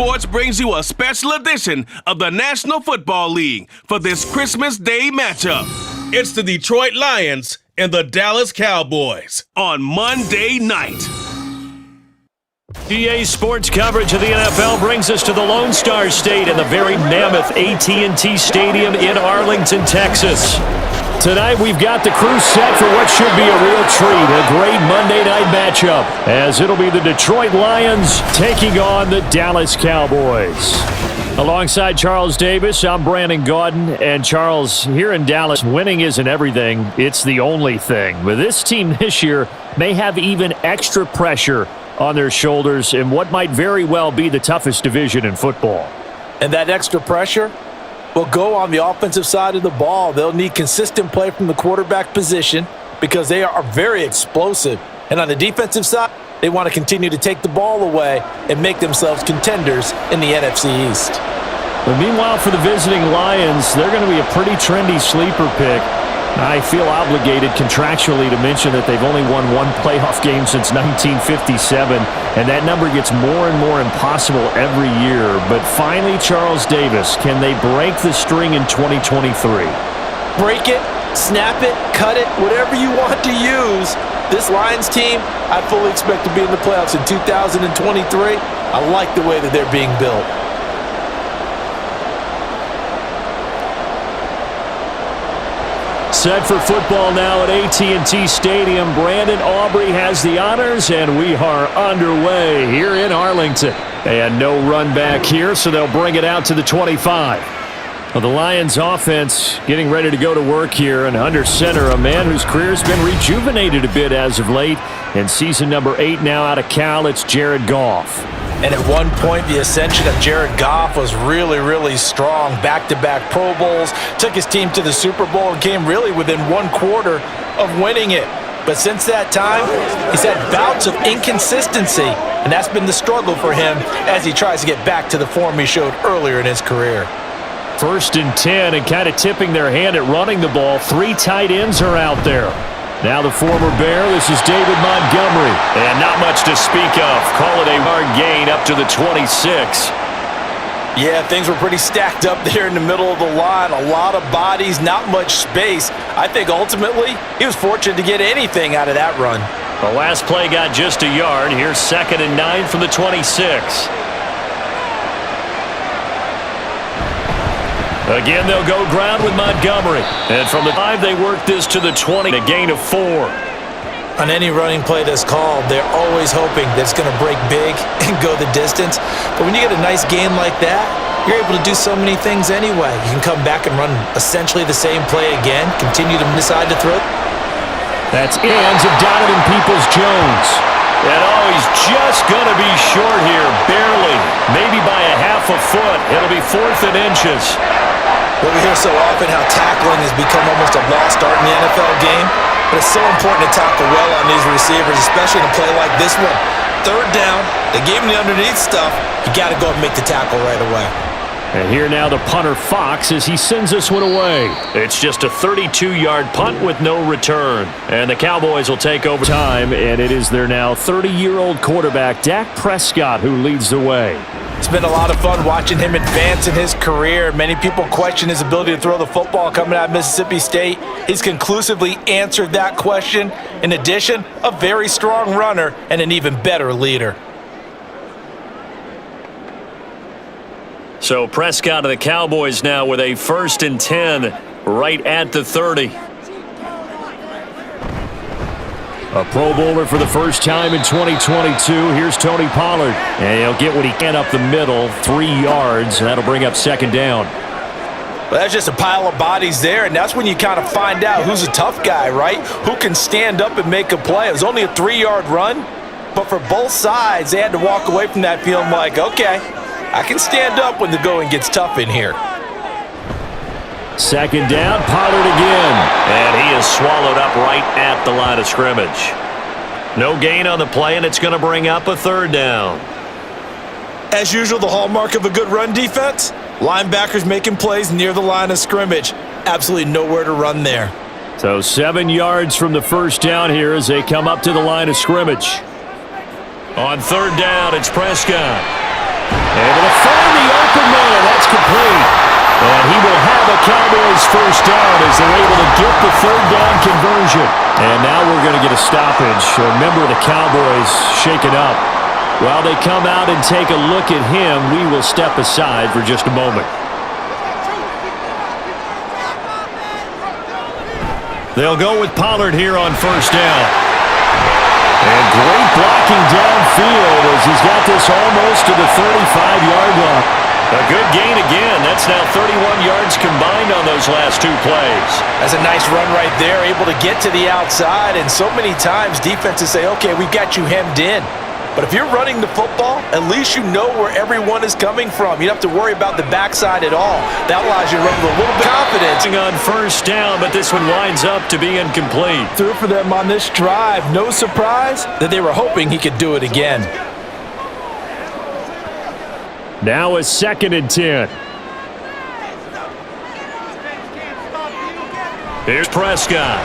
Sports brings you a special edition of the National Football League for this Christmas Day matchup. It's the Detroit Lions and the Dallas Cowboys on Monday night. EA Sports coverage of the NFL brings us to the Lone Star State and the very mammoth AT&T Stadium in Arlington, Texas. Tonight we've got the crew set for what should be a real treat, a great Monday night matchup, as it'll be the Detroit Lions taking on the Dallas Cowboys. Alongside Charles Davis, I'm Brandon Gaudin, and Charles, here in Dallas, winning isn't everything, it's the only thing. But this team this year may have even extra pressure on their shoulders in what might very well be the toughest division in football. And that extra pressure will go on the offensive side of the ball. They'll need consistent play from the quarterback position because they are very explosive. And on the defensive side, they want to continue to take the ball away and make themselves contenders in the NFC East. But meanwhile, for the visiting Lions, they're going to be a pretty trendy sleeper pick. I feel obligated contractually to mention that they've only won one playoff game since 1957, and that number gets more and more impossible every year. But finally, Charles Davis, can they break the string in 2023? Break it, snap it, cut it, whatever you want to use. This Lions team, I fully expect to be in the playoffs in 2023. I like the way that they're being built. Set for football now at AT&T Stadium. Brandon Aubrey has the honors, and we are underway here in Arlington. And no run back here, so they'll bring it out to the 25. Well, the Lions offense getting ready to go to work here, and under center, a man whose career has been rejuvenated a bit as of late. In season number 8 now out of Cal, it's Jared Goff. And at one point, the ascension of Jared Goff was really, really strong. Back-to-back Pro Bowls, took his team to the Super Bowl and came really within one quarter of winning it. But since that time, he's had bouts of inconsistency, and that's been the struggle for him as he tries to get back to the form he showed earlier in his career. 1st and 10, and kind of tipping their hand at running the ball. 3 tight ends are out there. Now the former Bear, this is David Montgomery. And not much to speak of. Call it a hard gain up to the 26. Yeah, things were pretty stacked up there in the middle of the line. A lot of bodies, not much space. I think ultimately he was fortunate to get anything out of that run. The last play got just a yard. Here's 2nd and 9 from the 26. Again, they'll go ground with Montgomery. And from the 5, they work this to the 20, a gain of 4. On any running play that's called, they're always hoping that it's going to break big and go the distance. But when you get a nice gain like that, you're able to do so many things anyway. You can come back and run essentially the same play again, continue to decide to throw. That's hands of Donovan Peoples-Jones. And he's just going to be short here, barely, maybe by a half a foot. It'll be 4th and inches. Well, we hear so often how tackling has become almost a lost art in the NFL game, but it's so important to tackle well on these receivers, especially in a play like this one. 3rd down, they gave him the underneath stuff. You got to go and make the tackle right away. And here now the punter Fox as he sends this one away. It's just a 32-yard punt with no return. And the Cowboys will take over time, and it is their now 30-year-old quarterback, Dak Prescott, who leads the way. It's been a lot of fun watching him advance in his career. Many people question his ability to throw the football coming out of Mississippi State. He's conclusively answered that question. In addition, a very strong runner and an even better leader. So Prescott of the Cowboys now with a 1st and 10 right at the 30. A Pro Bowler for the first time in 2022. Here's Tony Pollard. And he'll get what he can up the middle, 3 yards, and that'll bring up 2nd down. Well, that's just a pile of bodies there, and that's when you kind of find out who's a tough guy, right? Who can stand up and make a play. It was only a 3-yard run, but for both sides, they had to walk away from that feeling like, okay, I can stand up when the going gets tough in here. 2nd down, Pollard again. And he is swallowed up right at the line of scrimmage. No gain on the play, and it's going to bring up a 3rd down. As usual, the hallmark of a good run defense, linebackers making plays near the line of scrimmage. Absolutely nowhere to run there. So 7 yards from the 1st down here as they come up to the line of scrimmage. On 3rd down, it's Prescott. Able to find the open man. That's complete. And he will have a Cowboys first down as they're able to get the third down conversion. And now we're going to get a stoppage. Remember, the Cowboys shaken up. While they come out and take a look at him, we will step aside for just a moment. They'll go with Pollard here on first down. And great blocking downfield as he's got this almost to the 35-yard line. A good gain again. That's now 31 yards combined on those last two plays. That's a nice run right there, able to get to the outside. And so many times defenses say, okay, we've got you hemmed in. But if you're running the football, at least you know where everyone is coming from. You don't have to worry about the backside at all. That allows you to run with a little bit of confidence. On first down, but this one winds up to be incomplete. Through for them on this drive. No surprise that they were hoping he could do it again. Now a 2nd and 10. Here's Prescott.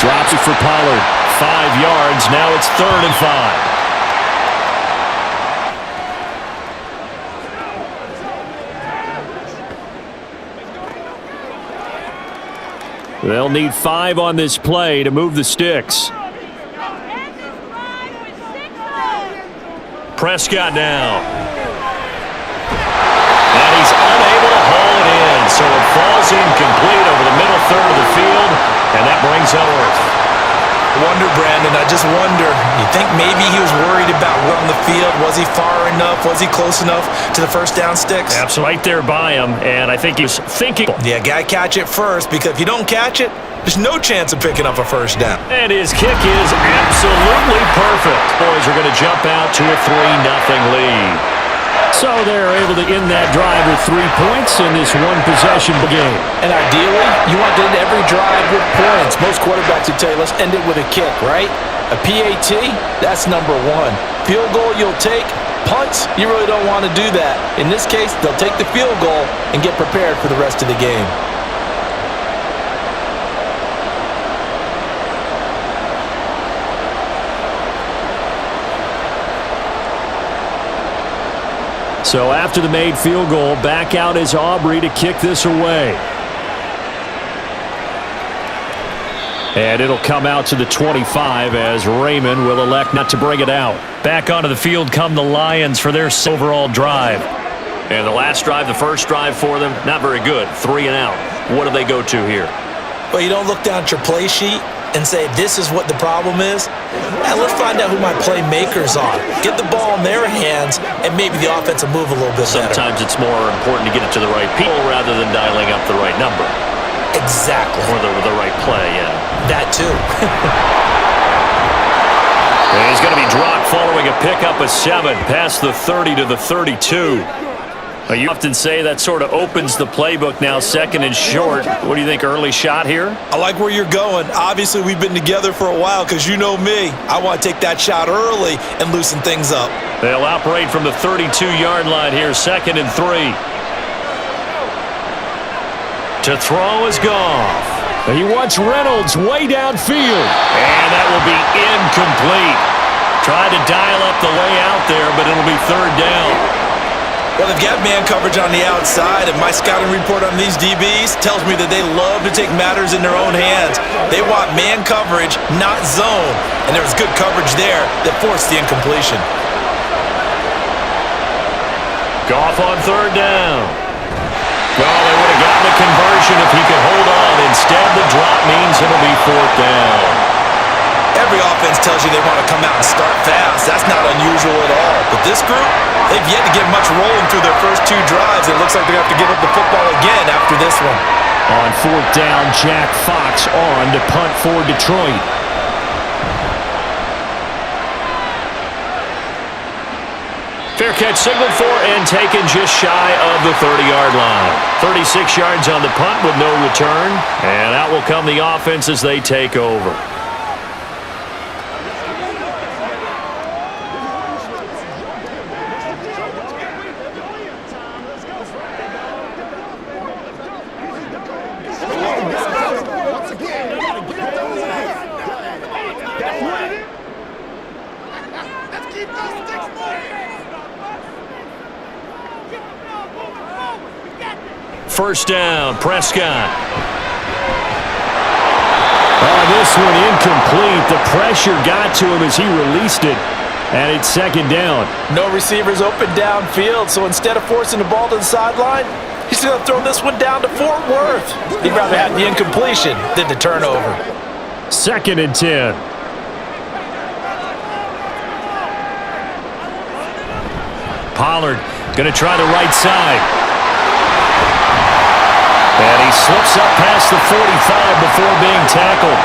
Drops it for Pollard. 5 yards. Now it's 3rd and 5. They'll need 5 on this play to move the sticks. Prescott now. And he's unable to haul it in, so it falls incomplete over the middle third of the field, and that brings up Earth. Wonder, Brandon, I just wonder, you think maybe he was worried about what on the field? Was he far enough? Was he close enough to the first down sticks? That's right there by him, and I think he's thinking. Yeah, got to catch it first, because if you don't catch it, there's no chance of picking up a first down. And his kick is absolutely perfect. Boys are going to jump out to a 3-0 lead. So they're able to end that drive with 3 points in this one-possession game. And ideally, you want to end every drive with points. Most quarterbacks would tell you, let's end it with a kick, right? A PAT, that's number 1. Field goal you'll take. Punts, you really don't want to do that. In this case, they'll take the field goal and get prepared for the rest of the game. So after the made field goal, back out is Aubrey to kick this away. And it'll come out to the 25 as Raymond will elect not to bring it out. Back onto the field come the Lions for their overall drive. And the last drive, the first drive for them, not very good. 3 and out. What do they go to here? Well, you don't look down at your play sheet and say, this is what the problem is. And let's find out who my playmakers are. Get the ball in their hands, and maybe the offense will move a little bit better. Sometimes it's more important to get it to the right people rather than dialing up the right number. Exactly. Or the right play, yeah. That too. And he's going to be dropped following a pickup of 7 past the 30 to the 32. You often say that sort of opens the playbook now, 2nd and short. What do you think, early shot here? I like where you're going. Obviously, we've been together for a while because you know me. I want to take that shot early and loosen things up. They'll operate from the 32-yard line here, 2nd and 3. To throw is Goff. He wants Reynolds way downfield. And that will be incomplete. Tried to dial up the way out there, but it'll be 3rd down. Well, they've got man coverage on the outside, and my scouting report on these DBs tells me that they love to take matters in their own hands. They want man coverage, not zone, and there was good coverage there that forced the incompletion. Goff on 3rd down. Well, they would have gotten the conversion if he could hold on. Instead, the drop means it'll be 4th down. Every offense tells you they want to come out and start fast. That's not unusual at all. But this group, they've yet to get much rolling through their first 2 drives. It looks like they're going to have to give up the football again after this one. On 4th down, Jack Fox on to punt for Detroit. Fair catch signaled for and taken just shy of the 30-yard line. 36 yards on the punt with no return. And out will come the offense as they take over. Let's keep those sticks moving. first down. Prescott. This one incomplete. The pressure got to him as he released it, and it's second down. No receivers open downfield, so instead of forcing the ball to the sideline, he's going to throw this one down to Fort Worth. He'd rather have the incompletion than the turnover. 2nd and 10. Pollard going to try the right side. And he slips up past the 45 before being tackled.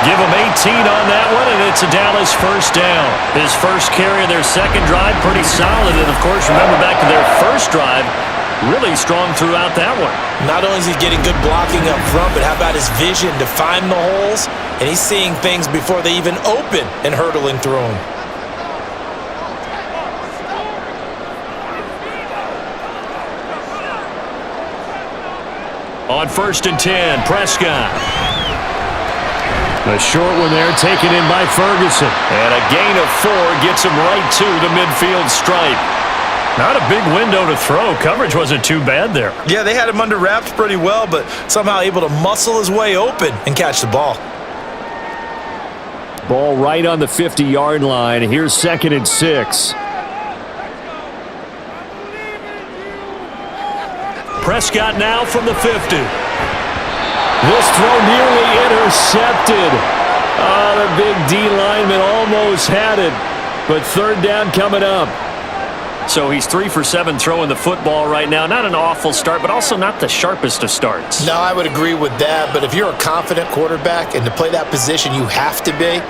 Give him 18 on that one, and it's a Dallas first down. His first carry of their second drive, pretty solid. And, of course, remember back to their first drive, really strong throughout that one. Not only is he getting good blocking up front, but how about his vision to find the holes? And he's seeing things before they even open and hurdling through them. On 1st and 10, Prescott. A short one there taken in by Ferguson. And a gain of 4 gets him right to the midfield stripe. Not a big window to throw. Coverage wasn't too bad there. Yeah, they had him under wraps pretty well, but somehow able to muscle his way open and catch the ball. Ball right on the 50-yard line. Here's 2nd and 6. Prescott now from the 50. This throw nearly intercepted. The big D lineman almost had it, but 3rd down coming up. So he's 3 for 7 throwing the football right now. Not an awful start, but also not the sharpest of starts. No, I would agree with that, but if you're a confident quarterback and to play that position you have to be,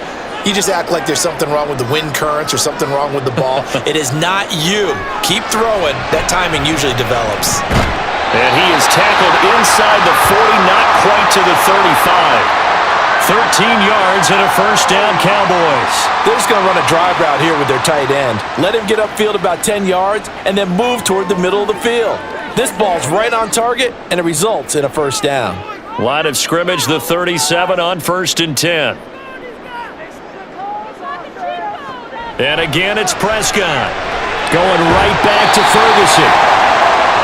you just act like there's something wrong with the wind currents or something wrong with the ball. It is not you. Keep throwing. That timing usually develops. And he is tackled inside the 40, not quite to the 35. 13 yards and a first down, Cowboys. They're just going to run a drive route here with their tight end. Let him get upfield about 10 yards and then move toward the middle of the field. This ball's right on target, and it results in a first down. Line of scrimmage, the 37 on 1st and 10. And again, it's Prescott. Going right back to Ferguson.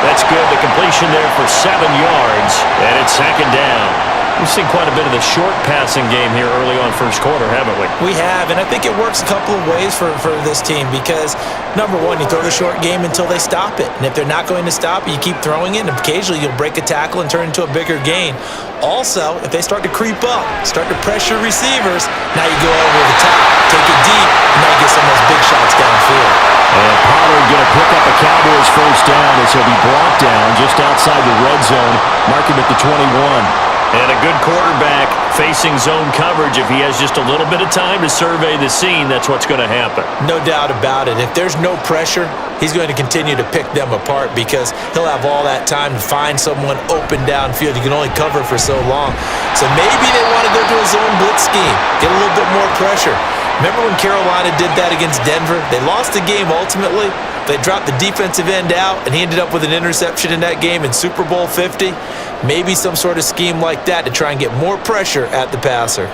That's good. The completion there for 7 yards, and it's second down. We've seen quite a bit of the short passing game here early on first quarter, haven't we? We have, and I think it works a couple of ways for this team because, number one, you throw the short game until they stop it. And if they're not going to stop it, you keep throwing it, and occasionally you'll break a tackle and turn into a bigger gain. Also, if they start to creep up, start to pressure receivers, now you go over the top, take it deep, and now you get some of those big shots downfield. And Pollard going to pick up a Cowboys first down as he'll be brought down just outside the red zone, mark him at the 21. And a good quarterback facing zone coverage. If he has just a little bit of time to survey the scene, that's what's going to happen. No doubt about it. If there's no pressure, he's going to continue to pick them apart because he'll have all that time to find someone open downfield. You can only cover for so long. So maybe they want to go to a zone blitz scheme, get a little bit more pressure. Remember when Carolina did that against Denver? They lost the game ultimately. They dropped the defensive end out, and he ended up with an interception in that game in Super Bowl 50. Maybe some sort of scheme like that to try and get more pressure at the passer.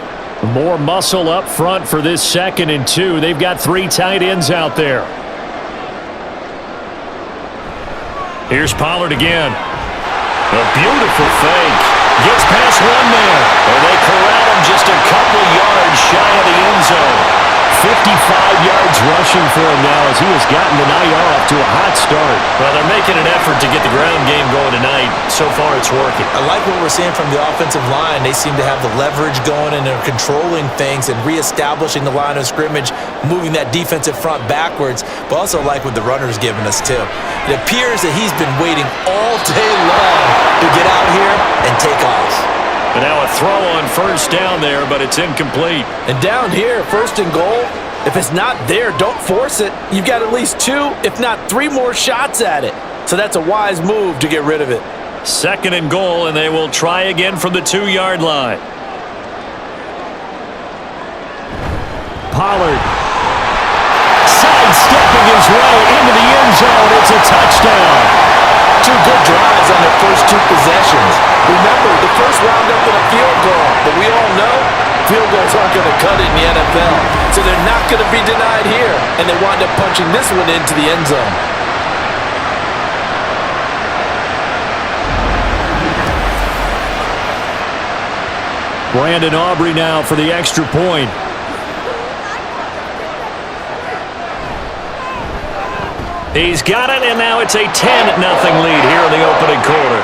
More muscle up front for this 2nd and 2. They've got 3 tight ends out there. Here's Pollard again. A beautiful fake. Gets past one man. And they corral him just a couple yards shy of the end zone. 55 yards rushing for him now as he has gotten the night off to a hot start. Well, they're making an effort to get the ground game going tonight. So far, it's working. I like what we're seeing from the offensive line. They seem to have the leverage going, and they're controlling things and reestablishing the line of scrimmage, moving that defensive front backwards, but also like what the runner's giving us, too. It appears that he's been waiting all day long to get out here and take off. And now a throw on first down there, but it's incomplete. And down here, 1st and goal, if it's not there, don't force it. You've got at least 2, if not 3 more shots at it. So that's a wise move to get rid of it. 2nd and goal, and they will try again from the 2-yard line. Pollard sidestepping his way into the end zone. It's a touchdown. 2 good drives on their first 2 possessions. Remember, the first wound up in a field goal, but we all know field goals aren't going to cut it in the NFL. So they're not going to be denied here, and they wind up punching this one into the end zone. Brandon Aubrey now for the extra point. He's got it, and now it's a 10-0 lead here in the opening quarter.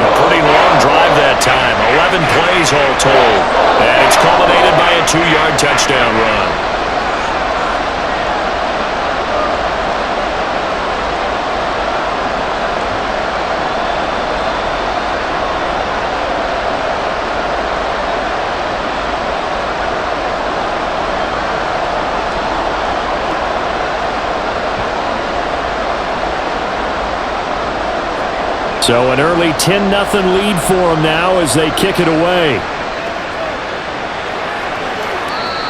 A pretty long drive that time, 11 plays all told. And it's culminated by a 2-yard touchdown run. So an early 10-0 lead for them now as they kick it away.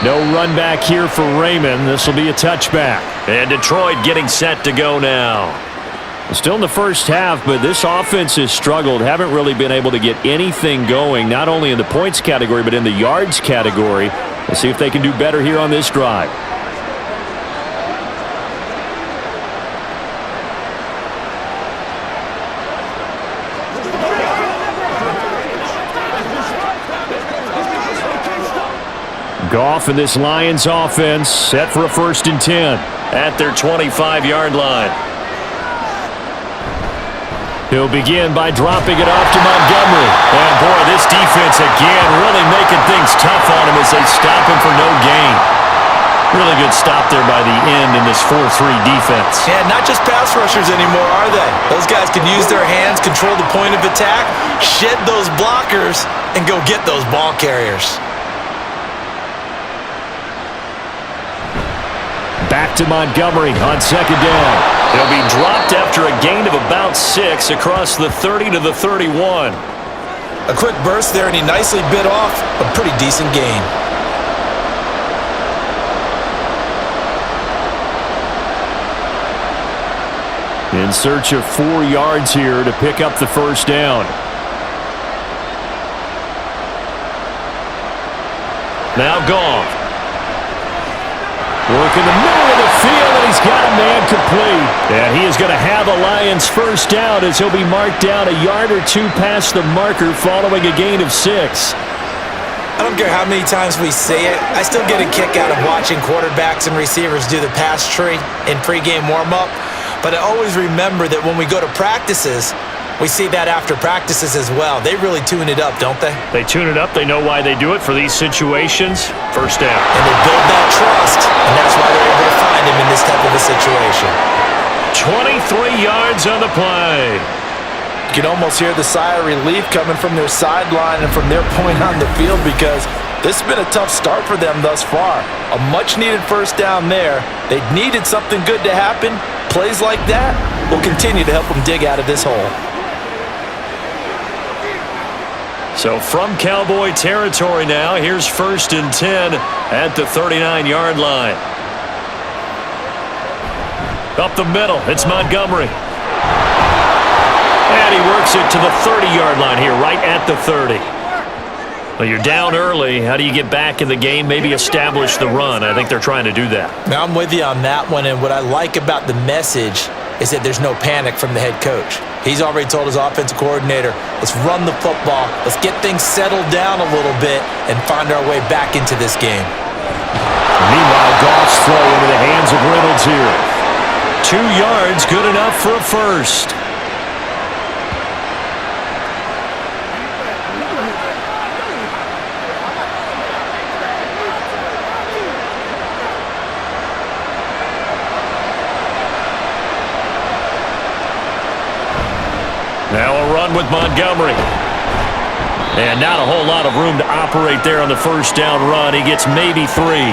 No run back here for Raymond. This will be a touchback. And Detroit getting set to go now. Still in the first half, but this offense has struggled. Haven't really been able to get anything going, not only in the points category, but in the yards category. Let's see if they can do better here on this drive. Goff and this Lions offense set for a 1st and 10 at their 25-yard line. He'll begin by dropping it off to Montgomery. And boy, this defense again really making things tough on him as they stop him for no gain. Really good stop there by the end in this 4-3 defense. Yeah, not just pass rushers anymore, are they? Those guys can use their hands, control the point of attack, shed those blockers, and go get those ball carriers. Back to Montgomery on 2nd down. He'll be dropped after a gain of about 6 across the 30 to the 31. A quick burst there, and he nicely bit off a pretty decent gain. In search of 4 yards here to pick up the 1st down. Now Goff. Work in the middle of the field, and he's got a man complete. And he is going to have a Lions 1st down as he'll be marked down a yard or 2 past the marker following a gain of 6. I don't care how many times we say it, I still get a kick out of watching quarterbacks and receivers do the pass tree in pregame warm-up. But I always remember that when we go to practices, we see that after practices as well. They really tune it up, don't they? They tune it up. They know why they do it for these situations. 1st down. And they build that trust, and that's why they're able to find him in this type of a situation. 23 yards on the play. You can almost hear the sigh of relief coming from their sideline and from their point on the field because this has been a tough start for them thus far. A much-needed 1st down there. They needed something good to happen. Plays like that will continue to help them dig out of this hole. So from Cowboy territory now, here's 1st and 10 at the 39-yard line. Up the middle, it's Montgomery. And he works it to the 30-yard line here, right at the 30. Well, you're down early. How do you get back in the game? Maybe establish the run. I think they're trying to do that. Now, I'm with you on that one, and what I like about the message is that there's no panic from the head coach. He's already told his offensive coordinator, let's run the football, let's get things settled down a little bit and find our way back into this game. Meanwhile, Goff's throw into the hands of Reynolds here. 2 yards, good enough for a 1st. Now a run with Montgomery. And not a whole lot of room to operate there on the 1st down run. He gets maybe 3.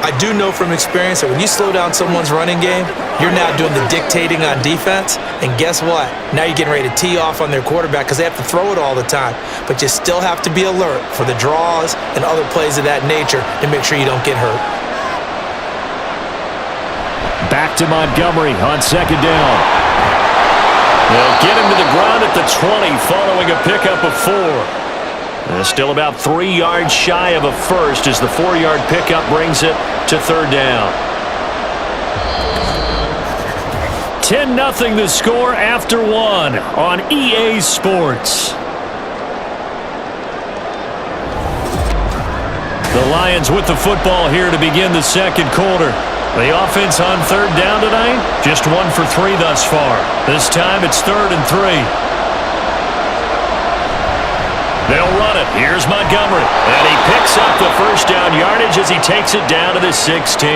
I do know from experience that when you slow down someone's running game, you're now doing the dictating on defense. And guess what? Now you're getting ready to tee off on their quarterback because they have to throw it all the time. But you still have to be alert for the draws and other plays of that nature to make sure you don't get hurt. Back to Montgomery on 2nd down. They'll get him to the ground at the 20 following a pickup of 4. And still about 3 yards shy of a 1st as the 4-yard pickup brings it to 3rd down. 10-0 the score after 1 on EA Sports. The Lions with the football here to begin the second quarter. The offense on third down tonight, just 1 for 3 thus far. This time it's 3rd and 3. They'll run it. Here's Montgomery. And he picks up the first down yardage as he takes it down to the 16.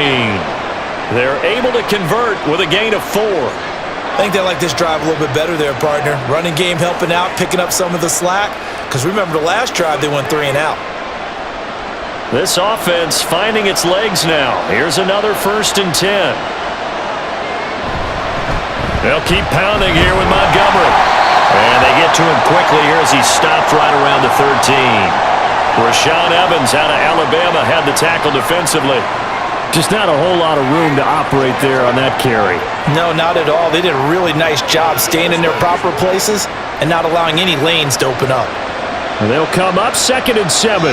They're able to convert with a gain of 4. I think they like this drive a little bit better there, partner. Running game helping out, picking up some of the slack. Because remember the last drive, they went 3 and out. This offense finding its legs now. Here's another 1st and 10. They'll keep pounding here with Montgomery. And they get to him quickly here as he stopped right around the 13. Rashaan Evans out of Alabama had the tackle defensively. Just not a whole lot of room to operate there on that carry. No, not at all. They did a really nice job staying in their proper places and not allowing any lanes to open up. And they'll come up 2nd and 7.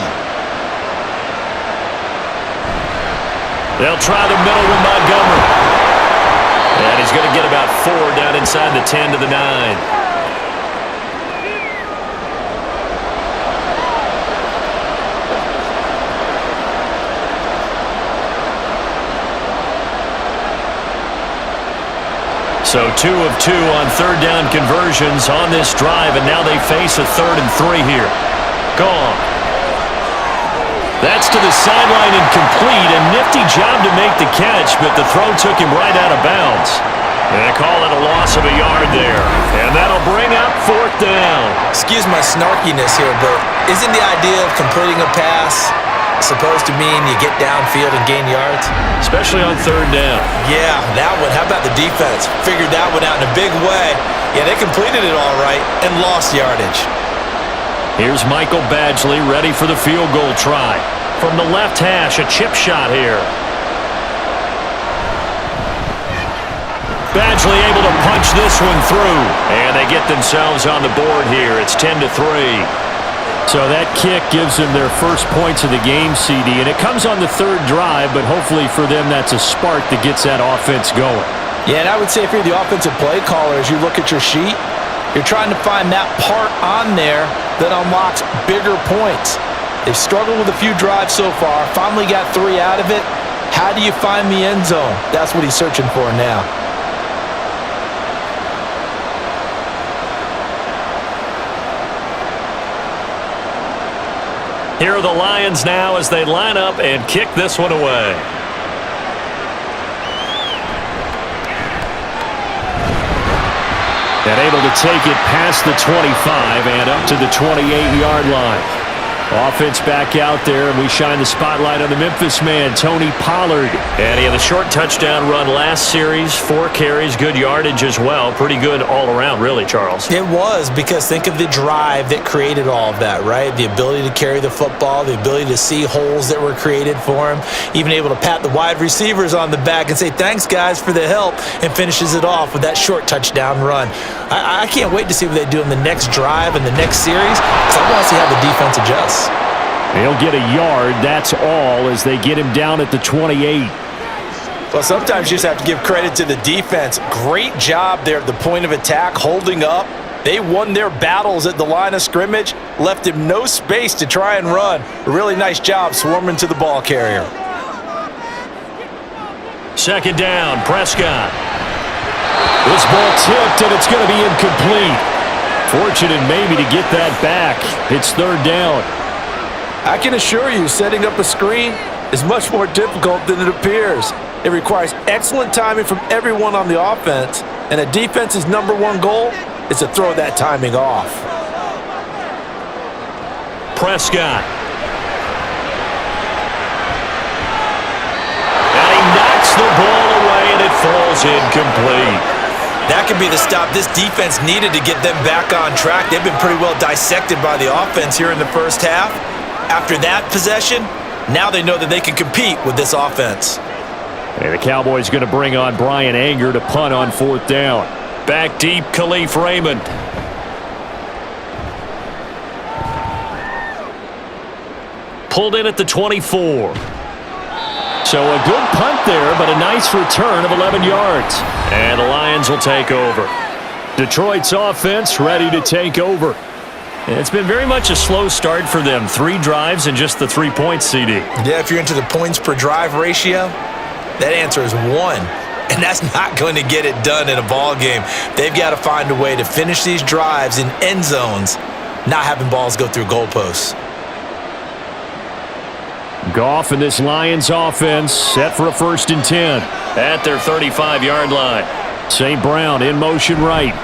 They'll try the middle with Montgomery. And he's going to get about 4 down inside the 10 to the 9. So 2 of 2 on third down conversions on this drive, and now they face a 3rd and 3 here. Gone. That's to the sideline incomplete. A nifty job to make the catch, but the throw took him right out of bounds. And they call it a loss of a yard there. And that'll bring up 4th down. Excuse my snarkiness here, but isn't the idea of completing a pass supposed to mean you get downfield and gain yards? Especially on third down. Yeah, that one. How about the defense? Figured that one out in a big way. Yeah, they completed it all right and lost yardage. Here's Michael Badgley ready for the field goal try. From the left hash, a chip shot here. Badgley able to punch this one through. And they get themselves on the board here. It's 10 to 3. So that kick gives them their first points of the game, CD. And it comes on the 3rd drive, but hopefully for them that's a spark that gets that offense going. Yeah, and I would say if you're the offensive play caller, as you look at your sheet, you're trying to find that part on there that unlocks bigger points. They've struggled with a few drives so far, finally got 3 out of it. How do you find the end zone? That's what he's searching for now. Here are the Lions now as they line up and kick this one away. And able to take it past the 25 and up to the 28-yard line. Offense back out there, and we shine the spotlight on the Memphis man, Tony Pollard. And he had a short touchdown run last series, 4 carries, good yardage as well. Pretty good all around, really, Charles. It was, because think of the drive that created all of that, right? The ability to carry the football, the ability to see holes that were created for him, even able to pat the wide receivers on the back and say, thanks, guys, for the help, and finishes it off with that short touchdown run. I can't wait to see what they do in the next drive and the next series, because I want to see how the defense adjusts. They'll get a yard, that's all, as they get him down at the 28. Well, sometimes you just have to give credit to the defense. Great job there at the point of attack, holding up. They won their battles at the line of scrimmage, left him no space to try and run. A really nice job swarming to the ball carrier. 2nd down, Prescott. This ball tipped, and it's going to be incomplete. Fortunate maybe to get that back. It's 3rd down. I can assure you, setting up a screen is much more difficult than it appears. It requires excellent timing from everyone on the offense, and a defense's #1 goal is to throw that timing off. Prescott. And he knocks the ball away, and it falls incomplete. That could be the stop this defense needed to get them back on track. They've been pretty well dissected by the offense here in the first half. After that possession, now they know that they can compete with this offense. And the Cowboys going to bring on Brian Anger to punt on 4th down. Back deep, Khalif Raymond. Pulled in at the 24. So a good punt there, but a nice return of 11 yards. And the Lions will take over. Detroit's offense ready to take over. It's been very much a slow start for them. 3 drives and just the 3 points, CD. Yeah, if you're into the points per drive ratio, that answer is 1. And that's not going to get it done in a ball game. They've got to find a way to finish these drives in end zones, not having balls go through goalposts. Goff and this Lions offense set for a 1st and 10 at their 35-yard line. St. Brown in motion right.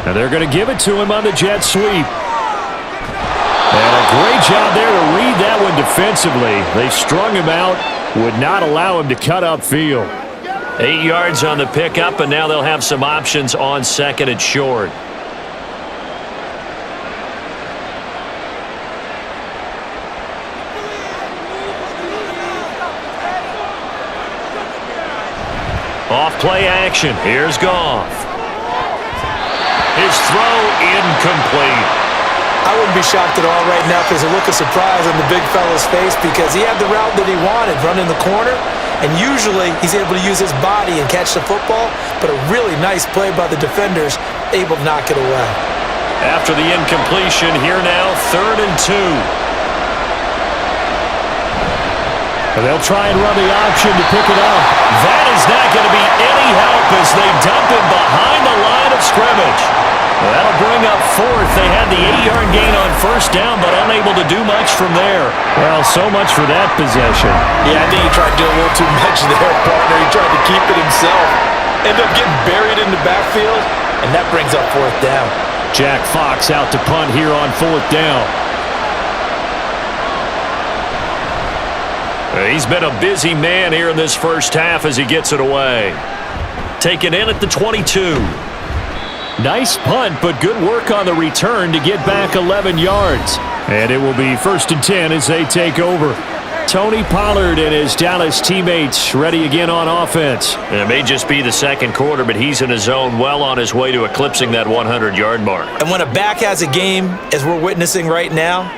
And they're going to give it to him on the jet sweep. And a great job there to read that one defensively. They strung him out, would not allow him to cut upfield. 8 yards on the pickup, and now they'll have some options on 2nd and short. Off play action. Here's Goff. His throw incomplete. I wouldn't be shocked at all right now if there's a look of surprise on the big fella's face because he had the route that he wanted, running the corner, and usually he's able to use his body and catch the football, but a really nice play by the defenders, able to knock it away. After the incompletion, here now, 3rd and 2. They'll try and run the option to pick it up. That is not going to be any help as they dump him behind the line of scrimmage. That'll bring up 4th. They had the 8-yard gain on 1st down, but unable to do much from there. Well, so much for that possession. Yeah, I think he tried to do a little too much there, partner. He tried to keep it himself. Ended up getting buried in the backfield, and that brings up 4th down. Jack Fox out to punt here on 4th down. He's been a busy man here in this first half as he gets it away. Taken in at the 22. Nice punt, but good work on the return to get back 11 yards. And it will be 1st and 10 as they take over. Tony Pollard and his Dallas teammates ready again on offense. It may just be the 2nd quarter, but he's in his zone, well on his way to eclipsing that 100-yard mark. And when a back has a game, as we're witnessing right now,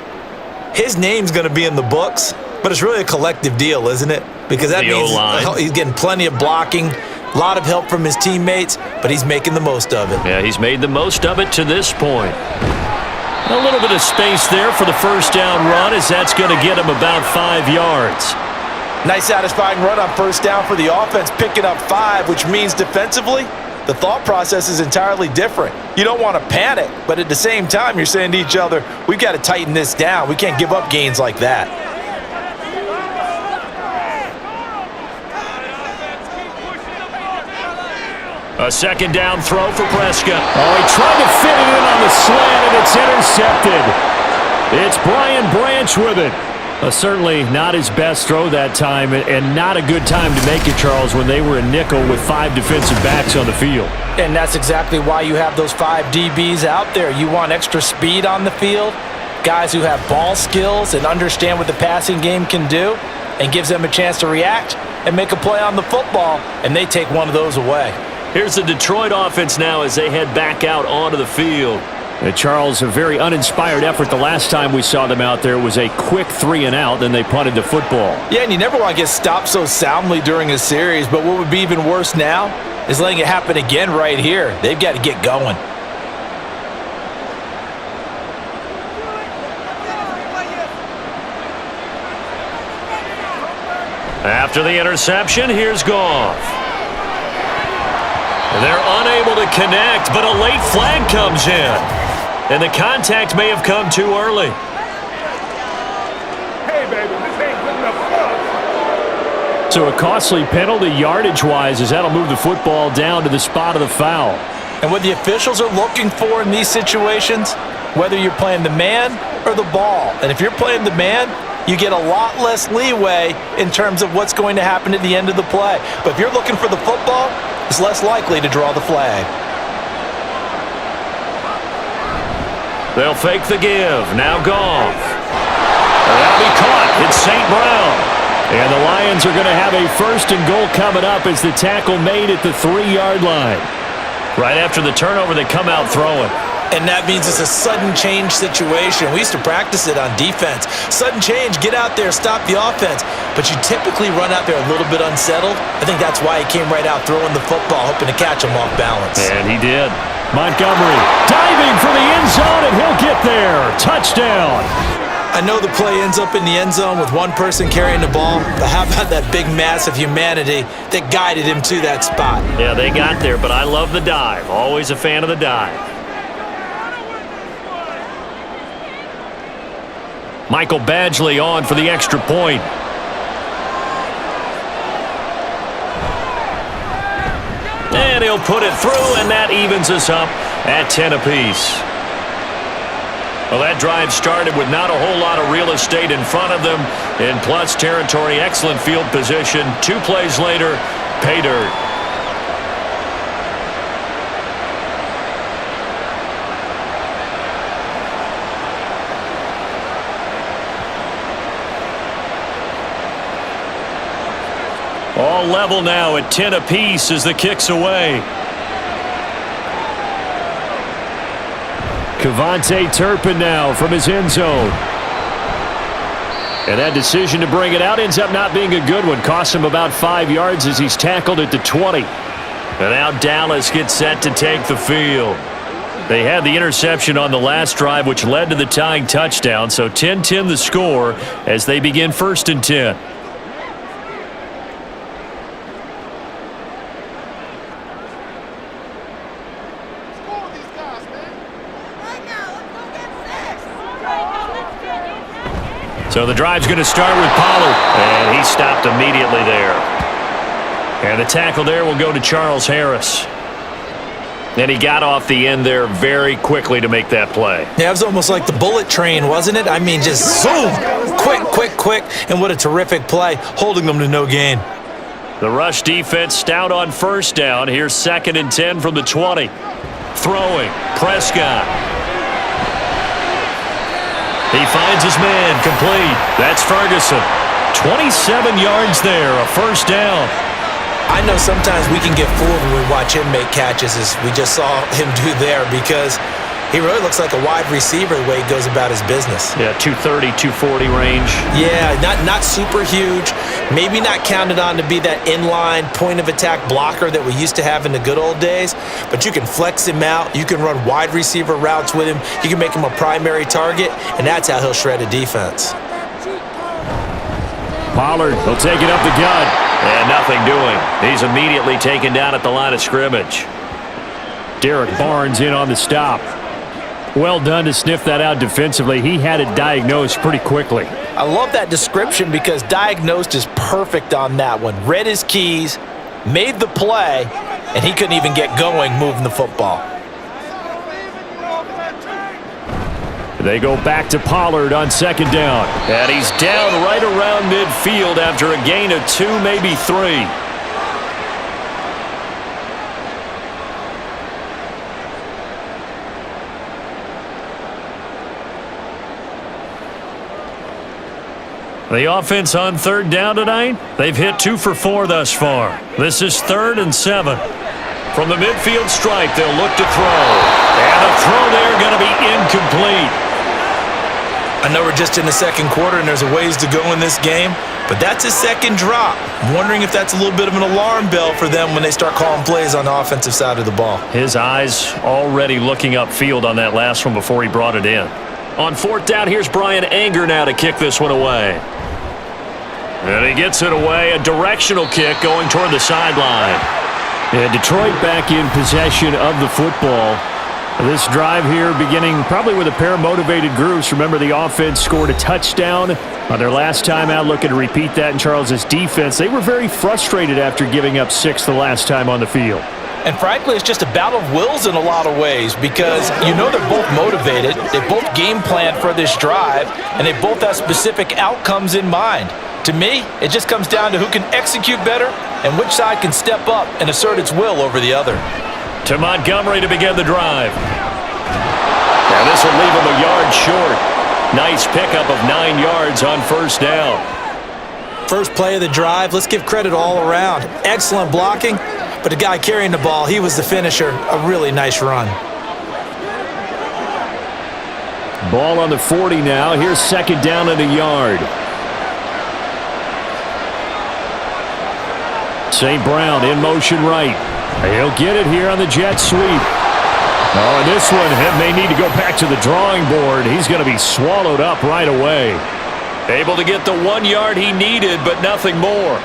his name's going to be in the books, but it's really a collective deal, isn't it? Because that means he's getting plenty of blocking, a lot of help from his teammates, but he's making the most of it. Yeah, he's made the most of it to this point. A little bit of space there for the 1st down run as that's going to get him about 5 yards. Nice satisfying run on 1st down for the offense, picking up 5, which means defensively, the thought process is entirely different. You don't want to panic, but at the same time, you're saying to each other, we've got to tighten this down. We can't give up gains like that. A 2nd down throw for Prescott. Oh, he tried to fit it in on the slant, and it's intercepted. It's Brian Branch with it. Certainly not his best throw that time, and not a good time to make it, Charles, when they were in nickel with 5 defensive backs on the field. And that's exactly why you have those 5 DBs out there. You want extra speed on the field, guys who have ball skills and understand what the passing game can do, and gives them a chance to react and make a play on the football, and they take one of those away. Here's the Detroit offense now as they head back out onto the field. Charles, a very uninspired effort the last time we saw them out there was a quick 3-and-out, then they punted the football. Yeah, and you never want to get stopped so soundly during a series, but what would be even worse now is letting it happen again right here. They've got to get going. After the interception, here's Goff. They're unable to connect, but a late flag comes in. And the contact may have come too early. Hey, baby, this ain't good enough. So a costly penalty yardage-wise as that'll move the football down to the spot of the foul. And what the officials are looking for in these situations, whether you're playing the man or the ball. And if you're playing the man, you get a lot less leeway in terms of what's going to happen at the end of the play. But if you're looking for the football, it's less likely to draw the flag. They'll fake the give. Now Goff. That'll be caught. It's St. Brown. And the Lions are going to have a 1st and goal coming up as the tackle made at the 3-yard line. Right after the turnover, they come out throwing. And that means it's a sudden change situation. We used to practice it on defense. Sudden change, get out there, stop the offense. But you typically run out there a little bit unsettled. I think that's why he came right out throwing the football, hoping to catch him off balance. And he did. Montgomery diving for the end zone, and he'll get there. Touchdown. I know the play ends up in the end zone with one person carrying the ball, but how about that big mass of humanity that guided him to that spot? Yeah, they got there, but I love the dive. Always a fan of the dive. Michael Badgley on for the extra point. And he'll put it through, and that evens us up at 10 apiece. Well, that drive started with not a whole lot of real estate in front of them. In plus territory, excellent field position. 2 plays later, pay dirt. All level now at 10 apiece as the kick's away. Kevontae Turpin now from his end zone. And that decision to bring it out ends up not being a good one. Costs him about 5 yards as he's tackled at the 20. And now Dallas gets set to take the field. They had the interception on the last drive, which led to the tying touchdown. So 10-10 the score as they begin 1st and 10. So the drive's going to start with Pollard, and he stopped immediately there. And the tackle there will go to Charles Harris. And he got off the end there very quickly to make that play. Yeah, it was almost like the bullet train, wasn't it? I mean, just zoom, quick, and what a terrific play, holding them to no gain. The rush defense stout on 1st down. Here's 2nd and 10 from the 20. Throwing, Prescott. He finds his man, complete. That's Ferguson. 27 yards there, a 1st down. I know sometimes we can get fooled when we watch him make catches, as we just saw him do there, because he really looks like a wide receiver the way he goes about his business. Yeah, 230, 240 range. Yeah, not super huge. Maybe not counted on to be that inline point-of-attack blocker that we used to have in the good old days, but you can flex him out. You can run wide receiver routes with him. You can make him a primary target, and that's how he'll shred a defense. Pollard will take it up the gut, and nothing doing. He's immediately taken down at the line of scrimmage. Derek Barnes in on the stop. Well done to sniff that out defensively. He had it diagnosed pretty quickly. I love that description because diagnosed is perfect on that one. Read his keys, made the play, and he couldn't even get going moving the football. They go back to Pollard on 2nd down. And he's down right around midfield after a gain of 2, maybe 3. The offense on 3rd down tonight, they've hit 2 for 4 thus far. This is 3rd and 7. From the midfield stripe, they'll look to throw. And the throw there going to be incomplete. I know we're just in the 2nd quarter and there's a ways to go in this game, but that's his 2nd drop. I'm wondering if that's a little bit of an alarm bell for them when they start calling plays on the offensive side of the ball. His eyes already looking upfield on that last one before he brought it in. On 4th down, here's Brian Anger now to kick this one away. And he gets it away, a directional kick going toward the sideline. And Detroit back in possession of the football. This drive here beginning probably with a pair of motivated groups. Remember, the offense scored a touchdown on their last time out. Looking to repeat that in Charles's defense. They were very frustrated after giving up 6 the last time on the field. And frankly, it's just a battle of wills in a lot of ways because you know they're both motivated. They both game plan for this drive, and they both have specific outcomes in mind. To me, it just comes down to who can execute better and which side can step up and assert its will over the other. To Montgomery to begin the drive. Now this will leave him a yard short. Nice pickup of 9 yards on 1st down. First play of the drive, let's give credit all around. Excellent blocking, but the guy carrying the ball, he was the finisher. A really nice run. Ball on the 40 now. Here's 2nd down and a yard. St. Brown in motion right. He'll get it here on the jet sweep. Oh, and this one may need to go back to the drawing board. He's going to be swallowed up right away. Able to get the 1 yard he needed, but nothing more.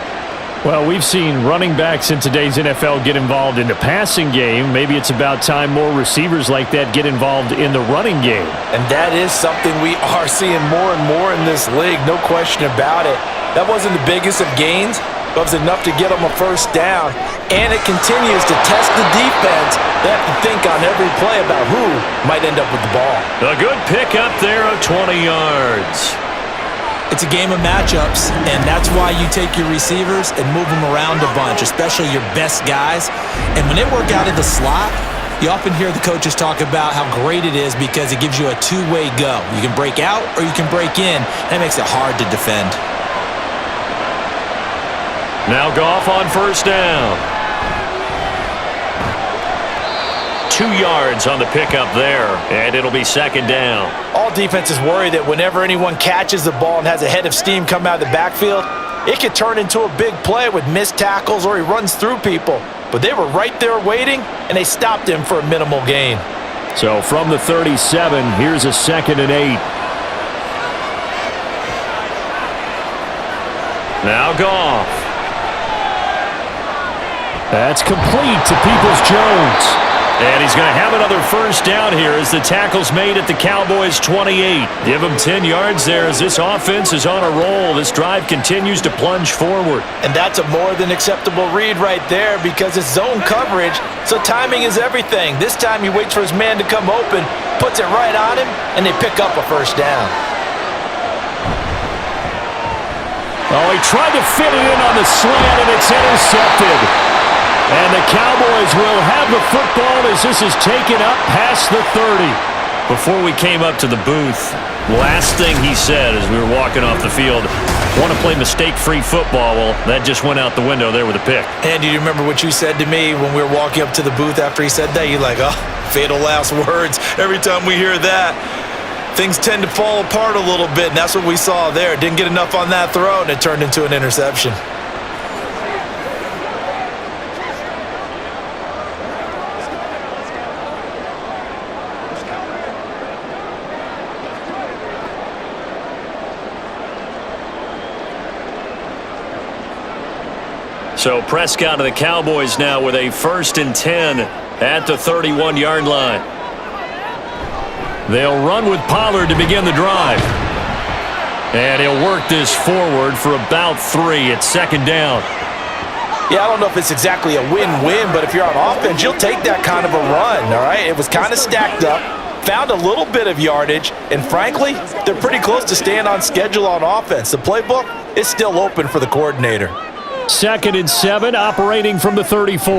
Well, we've seen running backs in today's NFL get involved in the passing game. Maybe it's about time more receivers like that get involved in the running game. And that is something we are seeing more and more in this league, no question about it. That wasn't the biggest of gains, but it was enough to get them a first down. And it continues to test the defense. They have to think on every play about who might end up with the ball. A good pick up there of 20 yards. It's a game of matchups, and that's why you take your receivers and move them around a bunch, especially your best guys. And when they work out of the slot, you often hear the coaches talk about how great it is because it gives you a two-way go. You can break out or you can break in. That makes it hard to defend. Now Goff on first down. 2 yards on the pickup there, and it'll be second down. All defenses worry that whenever anyone catches the ball and has a head of steam come out of the backfield, it could turn into a big play with missed tackles or he runs through people. But they were right there waiting, and they stopped him for a minimal gain. So from the 37, here's a 2nd and 8. Now Goff. That's complete to Peoples-Jones. And he's going to have another first down here as the tackle's made at the Cowboys' 28. Give him 10 yards there as this offense is on a roll. This drive continues to plunge forward. And that's a more than acceptable read right there because it's zone coverage, so timing is everything. This time he waits for his man to come open, puts it right on him, and they pick up a first down. Oh, he tried to fit it in on the slant, and it's intercepted. And the Cowboys will have the football as this is taken up past the 30. Before we came up to the booth, last thing he said as we were walking off the field, want to play mistake-free football. Well, that just went out the window there with a pick. And do you remember what you said to me when we were walking up to the booth after he said that? You're like, oh, fatal last words. Every time we hear that, things tend to fall apart a little bit, and that's what we saw there. Didn't get enough on that throw, and it turned into an interception. So Prescott of the Cowboys now with a 1st and 10 at the 31-yard line. They'll run with Pollard to begin the drive. And he'll work this forward for about 3 at 2nd down. Yeah, I don't know if it's exactly a win-win, but if you're on offense, you'll take that kind of a run, all right? It was kind of stacked up, found a little bit of yardage, and frankly, they're pretty close to staying on schedule on offense. The playbook is still open for the coordinator. 2nd and 7, operating from the 34.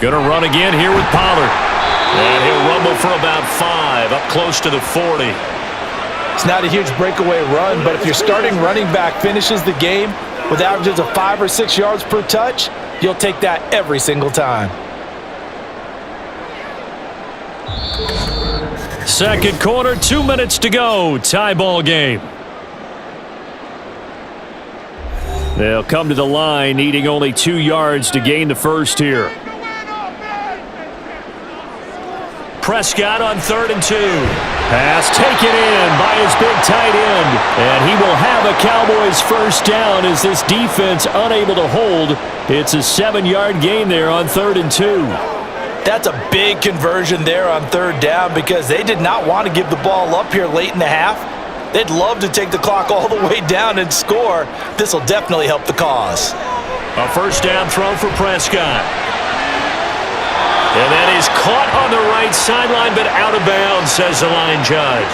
Gonna run again here with Pollard. And he'll rumble for about 5, up close to the 40. It's not a huge breakaway run, but if your starting running back finishes the game with averages of 5 or 6 yards per touch, you'll take that every single time. Second quarter, 2 minutes to go. Tie ball game. They'll come to the line, needing only 2 yards to gain the first here. Prescott on 3rd and 2. Pass taken in by his big tight end. And he will have a Cowboys first down as this defense unable to hold. It's a 7-yard gain there on 3rd and 2. That's a big conversion there on 3rd down because they did not want to give the ball up here late in the half. They'd love to take the clock all the way down and score. This will definitely help the cause. A first down throw for Prescott. And that is caught on the right sideline, but out of bounds, says the line judge.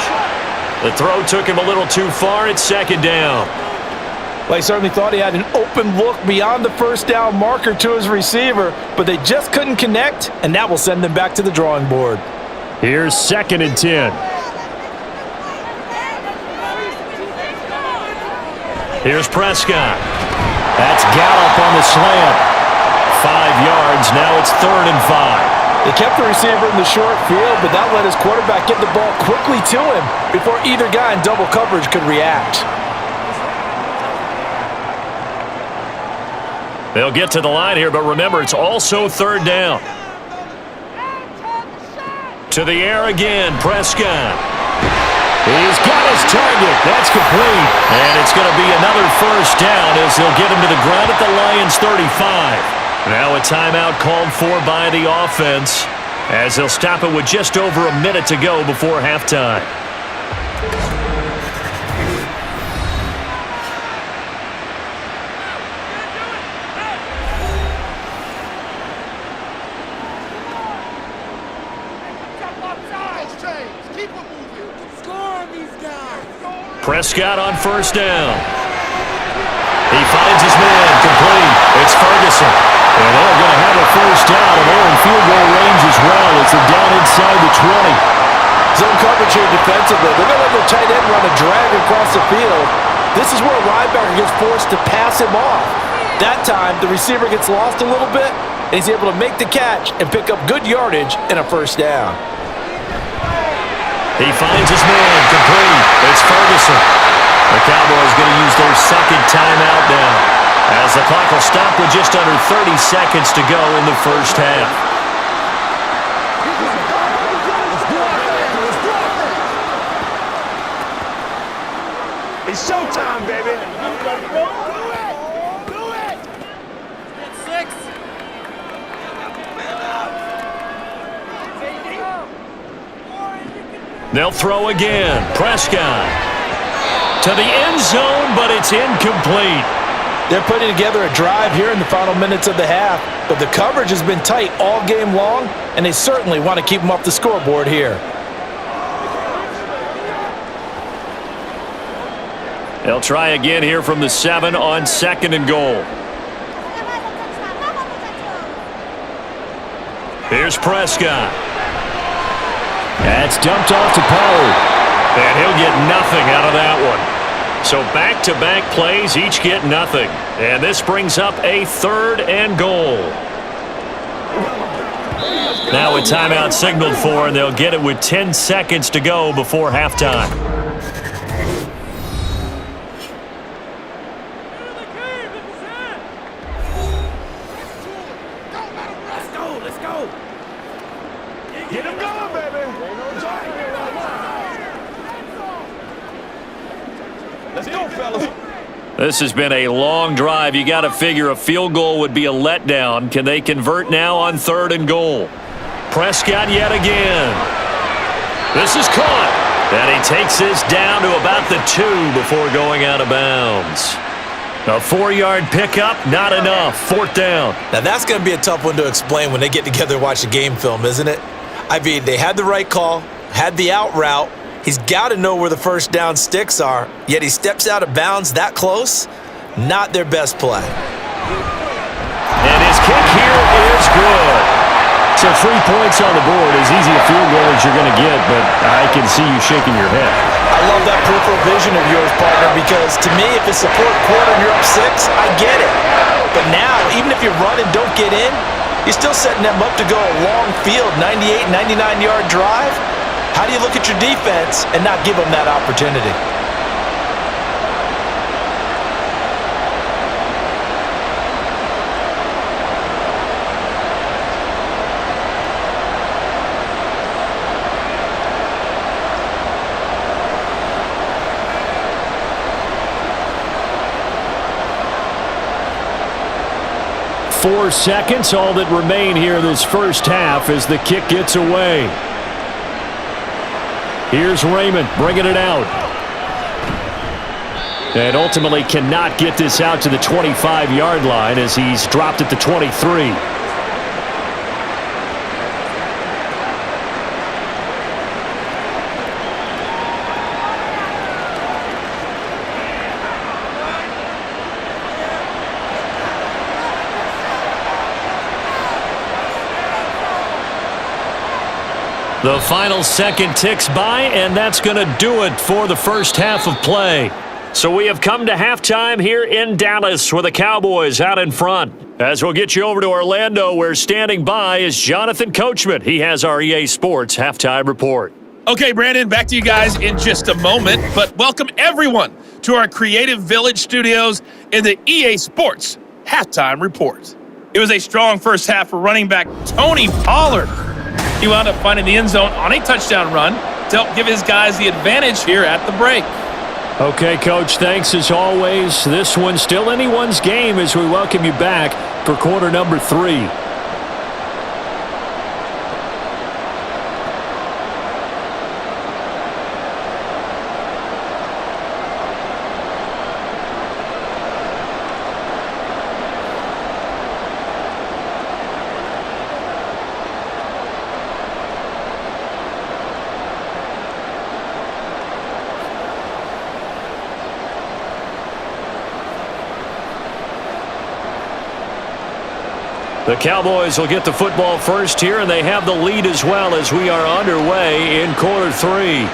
The throw took him a little too far. It's 2nd down. Well, he certainly thought he had an open look beyond the first down marker to his receiver, but they just couldn't connect, and that will send them back to the drawing board. Here's 2nd and 10. Here's Prescott. That's Gallup on the slant. 5 yards. Now it's 3rd and 5. They kept the receiver in the short field, but that let his quarterback get the ball quickly to him before either guy in double coverage could react. They'll get to the line here, but remember, it's also 3rd down. To the air again, Prescott. He's got his target. That's complete. And it's going to be another first down as they'll get him to the ground at the Lions' 35. Now a timeout called for by the offense as they'll stop it with just over a minute to go before halftime. Prescott on first down. He finds his man, complete. It's Ferguson. And they're going to have a first down, and they're in field goal range as well. It's down inside the 20. Zone coverage here defensively. They're going to let their tight end run a drag across the field. This is where a linebacker gets forced to pass him off. That time, the receiver gets lost a little bit, and he's able to make the catch and pick up good yardage and a first down. He finds his man, complete. It's Ferguson. The Cowboys going to use their second timeout now, as the clock will stop with just under 30 seconds to go in the first half. It's showtime, baby. Do it. It's 6. They'll throw again. Prescott to the end zone, but it's incomplete. They're putting together a drive here in the final minutes of the half, but the coverage has been tight all game long, and they certainly want to keep them off the scoreboard here. They'll try again here from the 7 on second and goal. Here's Prescott. That's dumped off to Pollard. And he'll get nothing out of that one. So back-to-back plays, each get nothing. And this brings up a 3rd and goal. Now a timeout signaled for, and they'll get it with 10 seconds to go before halftime. Get him going, baby. Let's go, fellas. This has been a long drive. You got to figure a field goal would be a letdown. Can they convert now on 3rd and goal? Prescott yet again. This is caught. And he takes this down to about the 2 before going out of bounds. A 4-yard pickup, not enough. 4th down. Now that's going to be a tough one to explain when they get together and watch the game film, isn't it? I mean, they had the right call, had the out route. He's got to know where the first down sticks are, yet he steps out of bounds that close. Not their best play. And his kick here is good. So 3 points on the board, as easy a field goal as you're going to get, but I can see you shaking your head. I love that peripheral vision of yours, partner, because to me, if it's the 4th quarter and you're up 6, I get it. But now, even if you run and don't get in, you're still setting them up to go a long field, 98, 99-yard drive. How do you look at your defense and not give them that opportunity? Four seconds, all that remain here this first half as the kick gets away. Here's Raymond bringing it out. And ultimately cannot get this out to the 25-yard line as he's dropped at the 23. The final second ticks by, and that's going to do it for the first half of play. So we have come to halftime here in Dallas with the Cowboys out in front. As we'll get you over to Orlando, where standing by is Jonathan Coachman. He has our EA Sports halftime report. Okay, Brandon, back to you guys in just a moment, but welcome everyone to our Creative Village studios in the EA Sports halftime report. It was a strong first half for running back Tony Pollard. He wound up finding the end zone on a touchdown run to help give his guys the advantage here at the break. Okay, Coach, thanks as always. This one's still anyone's game as we welcome you back for quarter number 3. The Cowboys will get the football first here, and they have the lead as well as we are underway in quarter 3.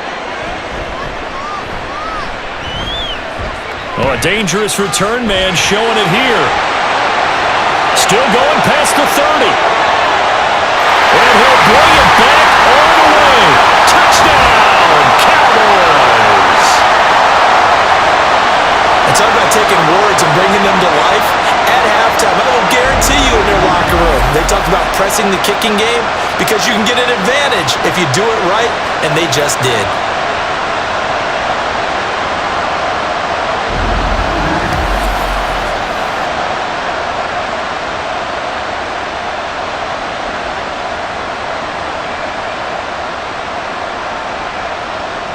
Oh, a dangerous return man showing it here. Still going past the 30. And he'll bring it back all the way. Touchdown, Cowboys! And talk about taking words and bringing them to life. At halftime, I will guarantee you in their locker room, they talked about pressing the kicking game because you can get an advantage if you do it right, and they just did.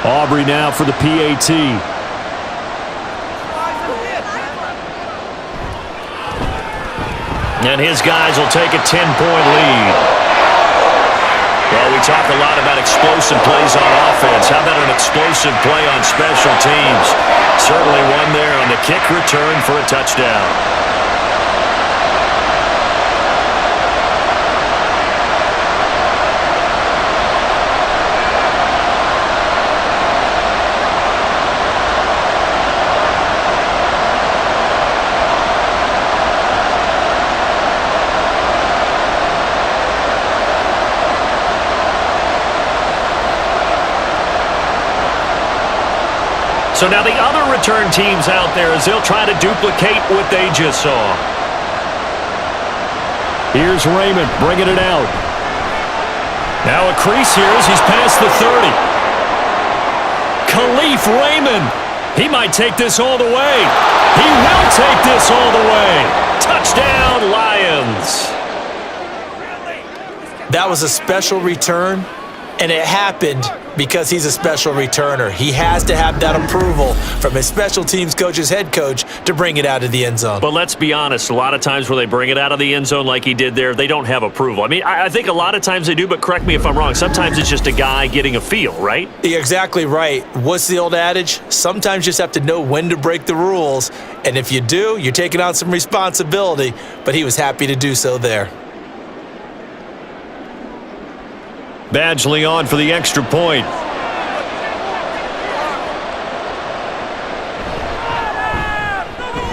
Aubrey now for the PAT. And his guys will take a 10-point lead. Well, we talk a lot about explosive plays on offense. How about an explosive play on special teams? Certainly one there on the kick return for a touchdown. So now the other return teams out there as they'll try to duplicate what they just saw. Here's Raymond bringing it out. Now a crease here as he's past the 30. Khalif Raymond. He might take this all the way. He will take this all the way. Touchdown, Lions. That was a special return, and it happened because he's a special returner. He has to have that approval from his special teams coach's head coach to bring it out of the end zone. But let's be honest, a lot of times when they bring it out of the end zone like he did there, they don't have approval. I mean, I think a lot of times they do, but correct me if I'm wrong. Sometimes it's just a guy getting a feel, right? You're exactly right. What's the old adage? Sometimes you just have to know when to break the rules. And if you do, you're taking on some responsibility. But he was happy to do so there. Badgley on for the extra point.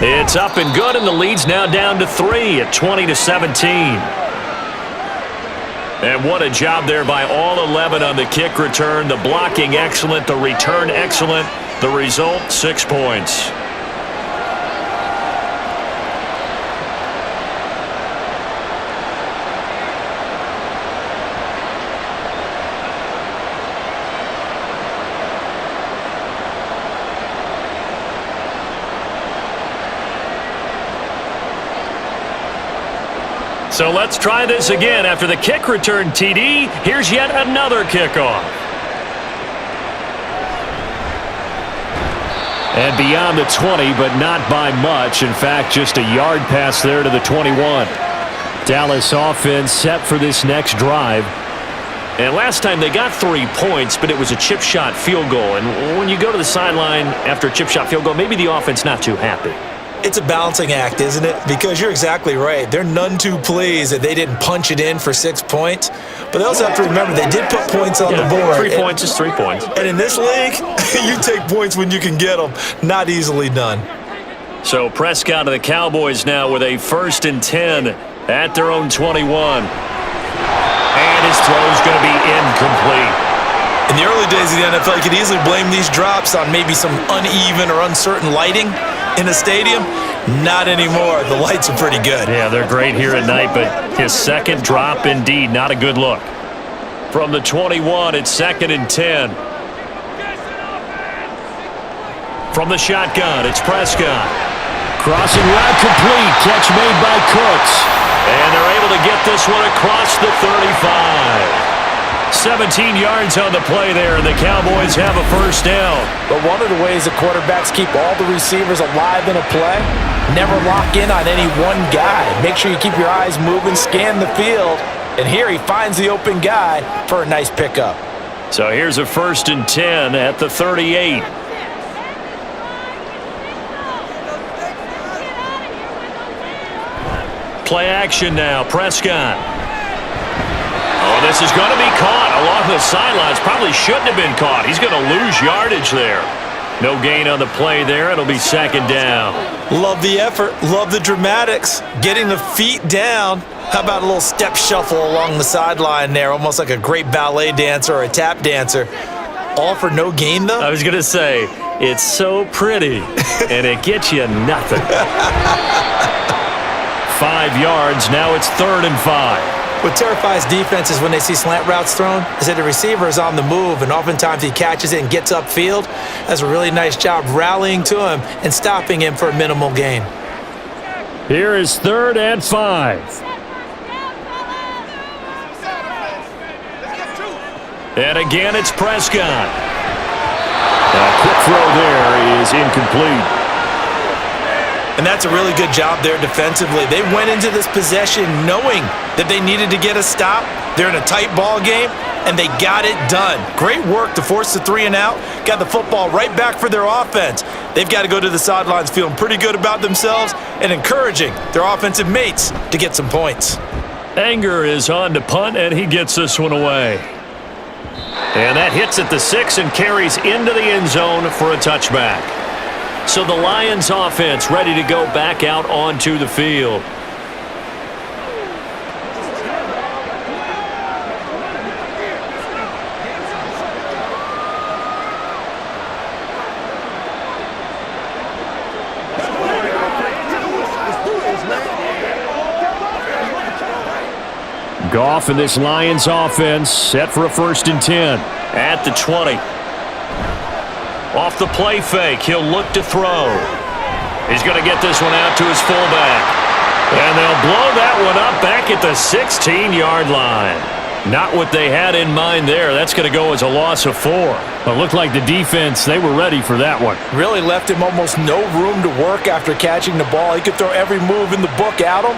It's up and good, and the lead's now down to 3 at 20-17. And what a job there by all 11 on the kick return. The blocking excellent, the return excellent. The result, 6 points. So let's try this again. After the kick return TD, here's yet another kickoff. And beyond the 20, but not by much. In fact, just a yard pass there to the 21. Dallas offense set for this next drive. And last time they got 3 points, but it was a chip shot field goal. And when you go to the sideline after a chip shot field goal, maybe the offense not too happy. It's a balancing act, isn't it? Because you're exactly right. They're none too pleased that they didn't punch it in for 6 points. But they also have to remember they did put points on the board. 3 points is 3 points. And in this league, you take points when you can get them. Not easily done. So Prescott of the Cowboys now with a 1st and 10 at their own 21. And his throw is going to be incomplete. In the early days of the NFL, you could easily blame these drops on maybe some uneven or uncertain lighting in a stadium. Not anymore. The lights are pretty good. Yeah, they're great here at night, but his second drop, indeed, not a good look. From the 21, it's 2nd and 10. From the shotgun, it's Prescott. Crossing route complete. Catch made by Cooks. And they're able to get this one across the 35. 17 yards on the play there, and the Cowboys have a first down. But one of the ways the quarterbacks keep all the receivers alive in a play, never lock in on any one guy. Make sure you keep your eyes moving, scan the field, and here he finds the open guy for a nice pickup. So here's a 1st and 10 at the 38. Play action now, Prescott. Oh, this is going to be caught along the sidelines. Probably shouldn't have been caught. He's going to lose yardage there. No gain on the play there. It'll be 2nd down. Love the effort. Love the dramatics. Getting the feet down. How about a little step shuffle along the sideline there, almost like a great ballet dancer or a tap dancer. All for no gain, though? I was going to say, it's so pretty, and it gets you nothing. 5 yards. Now it's 3rd and 5. What terrifies defenses when they see slant routes thrown is that the receiver is on the move, and oftentimes he catches it and gets upfield. Does a really nice job rallying to him and stopping him for a minimal gain. Here is 3rd and 5. And again, it's Prescott. A quick throw there is incomplete. And that's a really good job there defensively. They went into this possession knowing that they needed to get a stop. They're in a tight ball game, and they got it done. Great work to force the 3 and out. Got the football right back for their offense. They've got to go to the sidelines feeling pretty good about themselves and encouraging their offensive mates to get some points. Anger is on to punt, and he gets this one away. And that hits at the 6 and carries into the end zone for a touchback. So the Lions offense ready to go back out onto the field. Goff and this Lions offense set for a 1st and 10 at the 20. Off the play fake, he'll look to throw. He's going to get this one out to his fullback. And they'll blow that one up back at the 16-yard line. Not what they had in mind there. That's going to go as a loss of 4. But it looked like the defense, they were ready for that one. Really left him almost no room to work after catching the ball. He could throw every move in the book at him.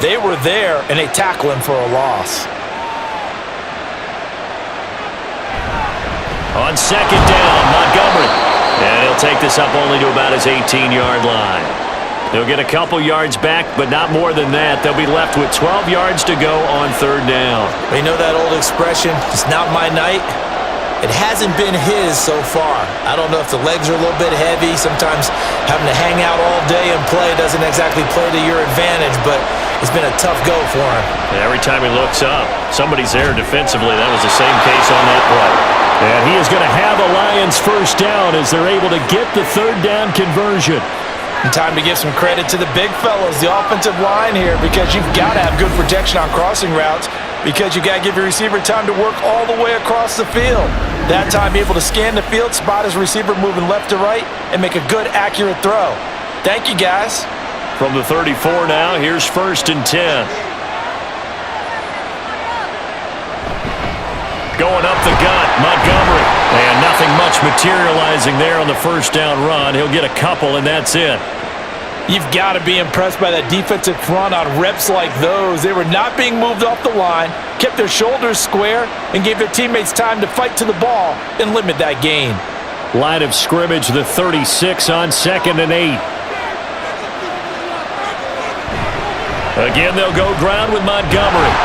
They were there, and they tackle him for a loss. On 2nd down, Montgomery. And he'll take this up only to about his 18-yard line. They'll get a couple yards back, but not more than that. They'll be left with 12 yards to go on 3rd down. You know that old expression, it's not my night? It hasn't been his so far. I don't know if the legs are a little bit heavy. Sometimes having to hang out all day and play doesn't exactly play to your advantage, but it's been a tough go for him. Every time he looks up, somebody's there defensively. That was the same case on that play. And he is going to have a Lions first down as they're able to get the 3rd down conversion. And time to give some credit to the big fellows, the offensive line here, because you've got to have good protection on crossing routes, because you've got to give your receiver time to work all the way across the field. That time able to scan the field, spot his receiver moving left to right, and make a good, accurate throw. Thank you, guys. From the 34 now, here's 1st and 10. Going up the gut, Montgomery. And nothing much materializing there on the 1st down run. He'll get a couple, and that's it. You've got to be impressed by that defensive front on reps like those. They were not being moved off the line, kept their shoulders square, and gave their teammates time to fight to the ball and limit that gain. Line of scrimmage, the 36 on 2nd and 8. Again, they'll go ground with Montgomery.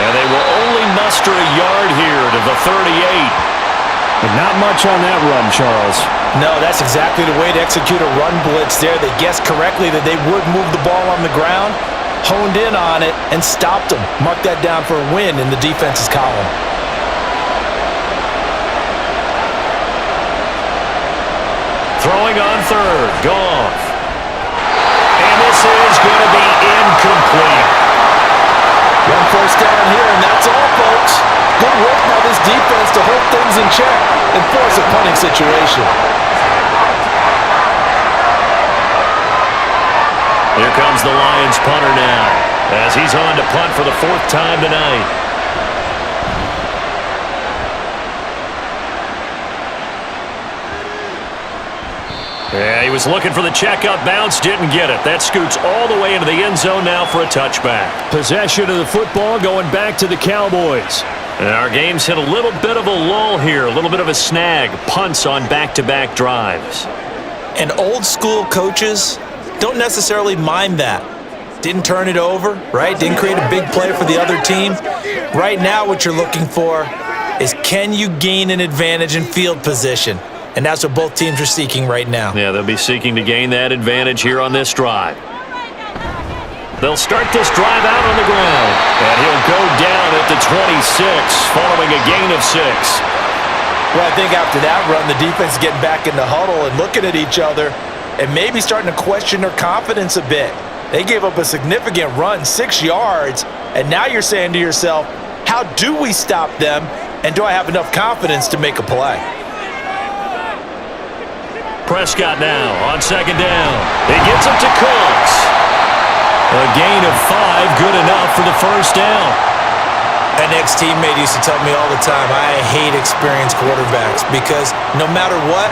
And they will only muster a yard here to the 38. But not much on that run, Charles. No, that's exactly the way to execute a run blitz there. They guessed correctly that they would move the ball on the ground, honed in on it, and stopped them. Mark that down for a win in the defense's column. Throwing on 3rd, Goff. And this is going to be incomplete. One first down here, and that's all, folks. Good work by the to hold things in check and force a punting situation. Here comes the Lions punter now, as he's on to punt for the 4th time tonight. Yeah, he was looking for the checkup bounce, didn't get it. That scoots all the way into the end zone now for a touchback. Possession of the football going back to the Cowboys. And our game's hit a little bit of a lull here, a little bit of a snag. Punts on back-to-back drives. And old school coaches don't necessarily mind that. Didn't turn it over, right? Didn't create a big play for the other team. Right now what you're looking for is, can you gain an advantage in field position? And that's what both teams are seeking right now. Yeah, they'll be seeking to gain that advantage here on this drive. They'll start this drive out on the ground. And he'll go down at the 26, following a gain of 6. Well, I think after that run, the defense is getting back in the huddle and looking at each other and maybe starting to question their confidence a bit. They gave up a significant run, 6 yards, and now you're saying to yourself, how do we stop them, and do I have enough confidence to make a play? Prescott now on 2nd down. He gets it to Cooks. A gain of 5, good enough for the 1st down. An ex-teammate used to tell me all the time, I hate experienced quarterbacks because no matter what,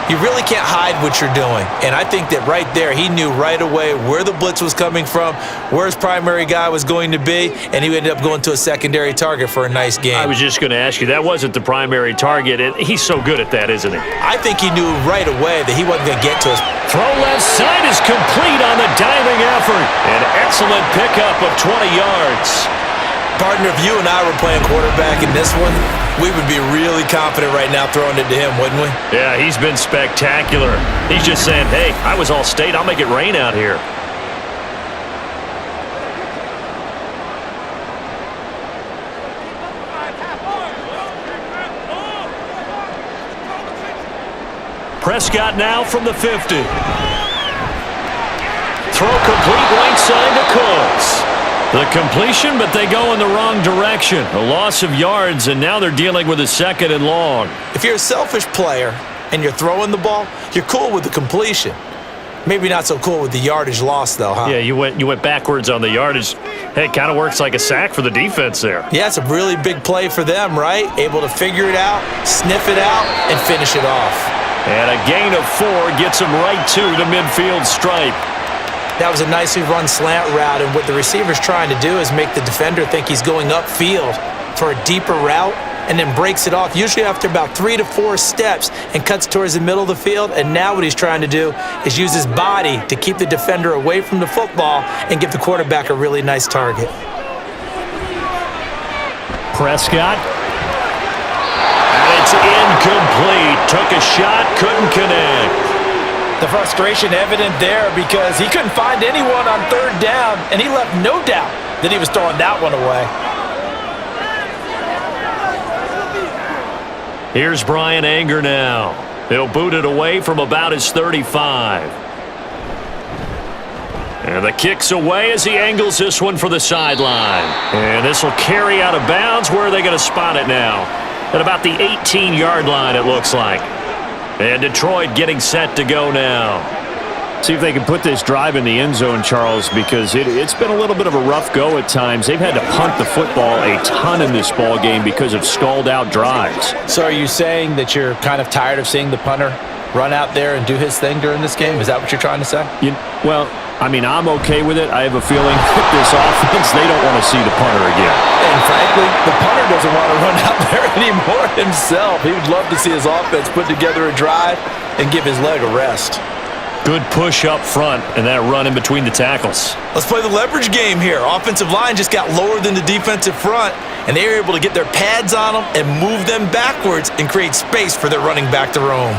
you really can't hide what you're doing. And I think that right there, he knew right away where the blitz was coming from, where his primary guy was going to be, and he ended up going to a secondary target for a nice game. I was just going to ask you, that wasn't the primary target. He's so good at that, isn't he? I think he knew right away that he wasn't going to get to us. Throw left side is complete on the diving effort. An excellent pickup of 20 yards. Partner, if you and I were playing quarterback in this one, we would be really confident right now throwing it to him, wouldn't we? Yeah, he's been spectacular. He's just saying, hey, I was all state. I'll make it rain out here. Prescott now from the 50. Throw complete right side to Cooks. The completion, but they go in the wrong direction. A loss of yards, and now they're dealing with a 2nd and long. If you're a selfish player and you're throwing the ball, you're cool with the completion. Maybe not so cool with the yardage loss, though, huh? Yeah, you went backwards on the yardage. Hey, it kind of works like a sack for the defense there. Yeah, it's a really big play for them, right? Able to figure it out, sniff it out, and finish it off. And a gain of 4 gets them right to the midfield stripe. That was a nicely run slant route, and what the receiver's trying to do is make the defender think he's going upfield for a deeper route and then breaks it off, usually after about 3 to 4 steps, and cuts towards the middle of the field. And now what he's trying to do is use his body to keep the defender away from the football and give the quarterback a really nice target. Prescott. And it's incomplete. Took a shot, couldn't connect. The frustration evident there because he couldn't find anyone on 3rd down, and he left no doubt that he was throwing that one away. Here's Brian Anger now. He'll boot it away from about his 35. And the kick's away as he angles this one for the sideline. And this will carry out of bounds. Where are they going to spot it now? At about the 18-yard line, it looks like. And Detroit getting set to go now. See if they can put this drive in the end zone, Charles, because it's been a little bit of a rough go at times. They've had to punt the football a ton in this ball game because of stalled-out drives. So are you saying that you're kind of tired of seeing the punter run out there and do his thing during this game? Is that what you're trying to say? Well, I mean, I'm okay with it. I have a feeling with this offense, they don't want to see the punter again. And frankly, the punter doesn't want to run out there anymore himself. He would love to see his offense put together a drive and give his leg a rest. Good push up front and that run in between the tackles. Let's play the leverage game here. Offensive line just got lower than the defensive front, and they were able to get their pads on them and move them backwards and create space for their running back to roam.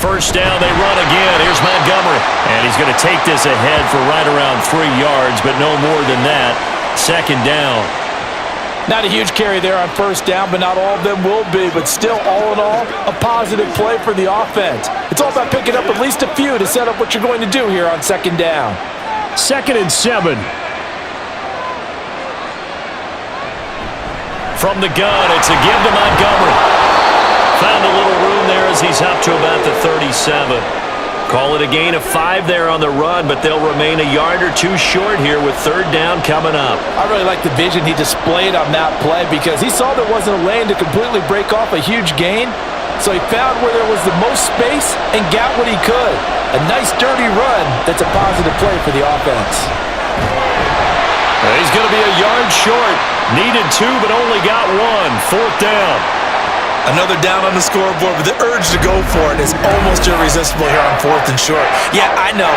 First down, they run again. Here's Montgomery. And he's going to take this ahead for right around 3 yards, but no more than that. 2nd down. Not a huge carry there on 1st down, but not all of them will be. But still, all in all, a positive play for the offense. It's all about picking up at least a few to set up what you're going to do here on 2nd down. 2nd and 7. From the gun, it's a give to Montgomery. Found a little room there as he's up to about the 37. Call it a gain of 5 there on the run, but they'll remain a yard or two short here with third down coming up. I really like the vision he displayed on that play because he saw there wasn't a lane to completely break off a huge gain. So he found where there was the most space and got what he could. A nice, dirty run that's a positive play for the offense. He's going to be a yard short. Needed 2, but only got 1. Fourth down. Another down on the scoreboard, but the urge to go for it is almost irresistible here on 4th and short. Yeah, I know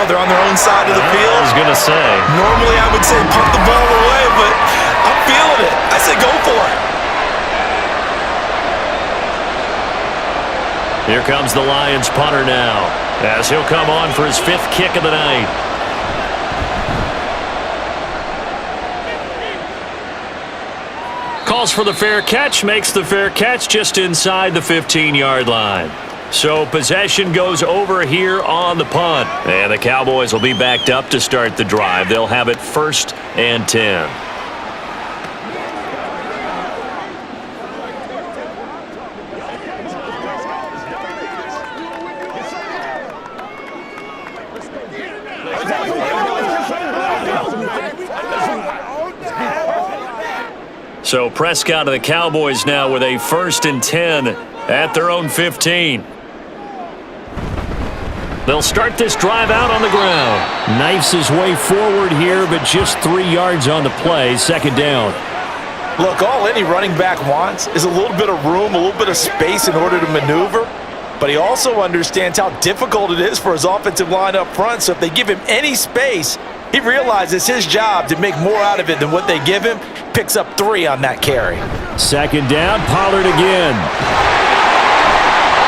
they're on their own side of the field. I was going to say. Normally I would say punt the ball away, but I'm feeling it. I say go for it. Here comes the Lions punter now, as he'll come on for his 5th kick of the night. Calls for the fair catch, makes the fair catch just inside the 15-yard line. So possession goes over here on the punt. And the Cowboys will be backed up to start the drive. They'll have it 1st and 10. So Prescott of the Cowboys now with a 1st and 10 at their own 15. They'll start this drive out on the ground. Knifes his way forward here, but just 3 yards on the play. 2nd down. Look, all any running back wants is a little bit of room, a little bit of space in order to maneuver. But he also understands how difficult it is for his offensive line up front. So if they give him any space, he realizes it's his job to make more out of it than what they give him. Picks up 3 on that carry. 2nd down, Pollard again.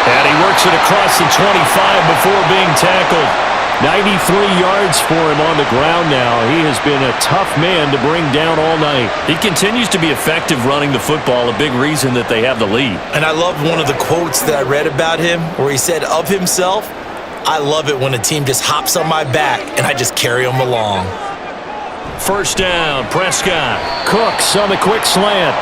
And he works it across the 25 before being tackled. 93 yards for him on the ground now. He has been a tough man to bring down all night. He continues to be effective running the football, a big reason that they have the lead. And I love one of the quotes that I read about him where he said of himself, "I love it when a team just hops on my back and I just carry them along." 1st down, Prescott. Cooks on the quick slant.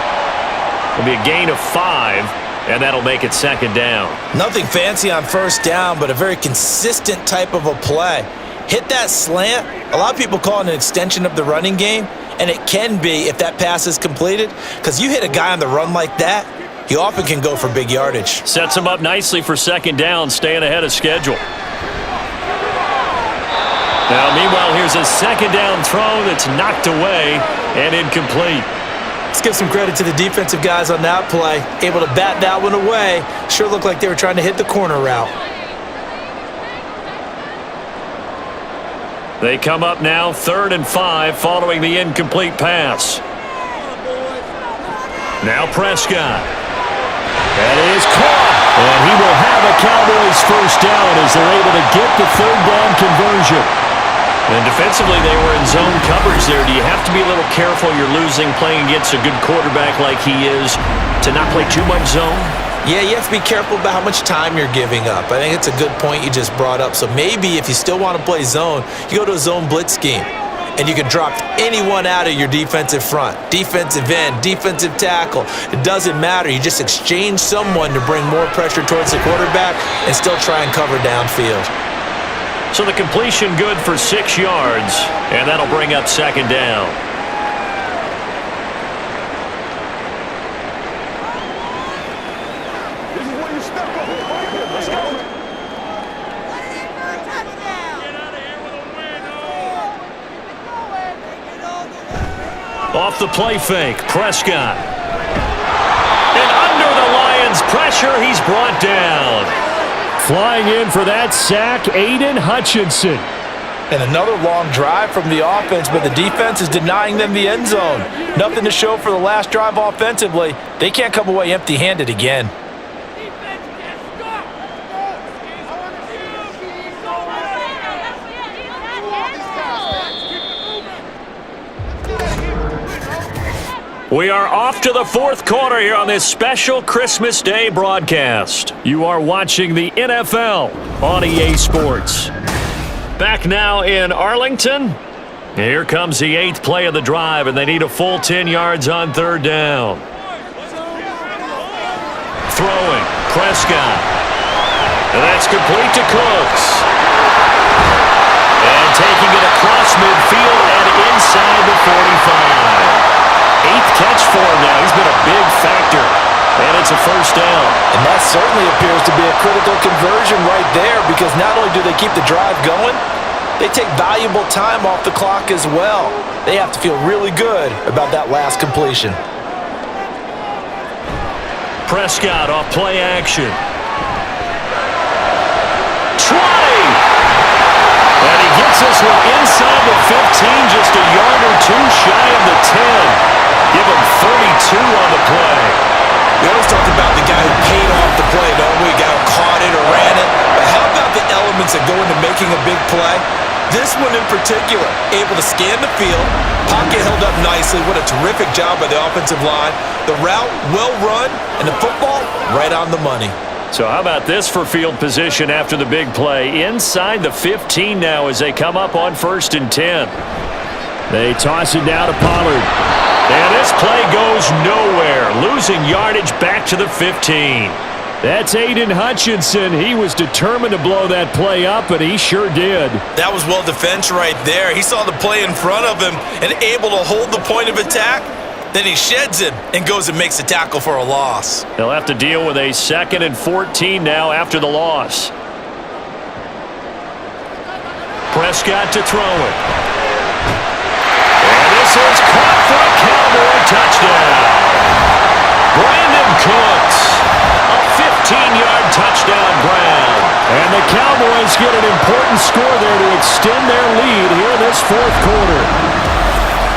It'll be a gain of 5, and that'll make it 2nd down. Nothing fancy on 1st down, but a very consistent type of a play. Hit that slant. A lot of people call it an extension of the running game, and it can be if that pass is completed, because you hit a guy on the run like that, he often can go for big yardage. Sets him up nicely for 2nd down, staying ahead of schedule. Now, meanwhile, here's a 2nd down throw that's knocked away and incomplete. Let's give some credit to the defensive guys on that play. Able to bat that one away. Sure looked like they were trying to hit the corner route. They come up now 3rd and 5 following the incomplete pass. Now Prescott. That is caught. And he will have a Cowboys 1st down as they're able to get the 3rd down conversion. And defensively, they were in zone coverage there. Do you have to be a little careful? You're losing playing against a good quarterback like he is to not play too much zone? Yeah, you have to be careful about how much time you're giving up. I think it's a good point you just brought up. So maybe if you still want to play zone, you go to a zone blitz scheme. And you can drop anyone out of your defensive front. Defensive end, defensive tackle. It doesn't matter. You just exchange someone to bring more pressure towards the quarterback and still try and cover downfield. So the completion good for 6 yards, and that'll bring up 2nd down. This is where you step up. Let's go. Off the play fake, Prescott. And under the Lions' pressure, he's brought down. Flying in for that sack, Aiden Hutchinson. And another long drive from the offense, but the defense is denying them the end zone. Nothing to show for the last drive offensively. They can't come away empty-handed again. We are off to the 4th quarter here on this special Christmas Day broadcast. You are watching the NFL on EA Sports. Back now in Arlington. Here comes the 8th play of the drive, and they need a full 10 yards on 3rd down. throwing. Prescott. And that's complete to Cooks. And taking it across midfield and inside the 45. 8th catch for him now. He's been a big factor. And it's a first down. And that certainly appears to be a critical conversion right there, because not only do they keep the drive going, they take valuable time off the clock as well. They have to feel really good about that last completion. Prescott off play action. Try! And he gets this one inside the 15, just a yard or two shy of the 10. Give him 32 on the play. We always talk about the guy who paid off the play, don't we? The guy who caught it or ran it. But how about the elements that go into making a big play? This one in particular, able to scan the field, pocket held up nicely. What a terrific job by the offensive line. The route, well run, and the football, right on the money. So how about this for field position after the big play? Inside the 15 now as they come up on 1st and 10. They toss it down to Pollard. And this play goes nowhere. Losing yardage back to the 15. That's Aiden Hutchinson. He was determined to blow that play up, and he sure did. That was well defense right there. He saw the play in front of him and able to hold the point of attack. Then he sheds him and goes and makes a tackle for a loss. They'll have to deal with a 2nd and 14 now after the loss. Prescott to throw it. And this is caught for a Cowboy touchdown. Brandon Cooks. A 15-yard touchdown grab. And the Cowboys get an important score there to extend their lead here in this 4th quarter.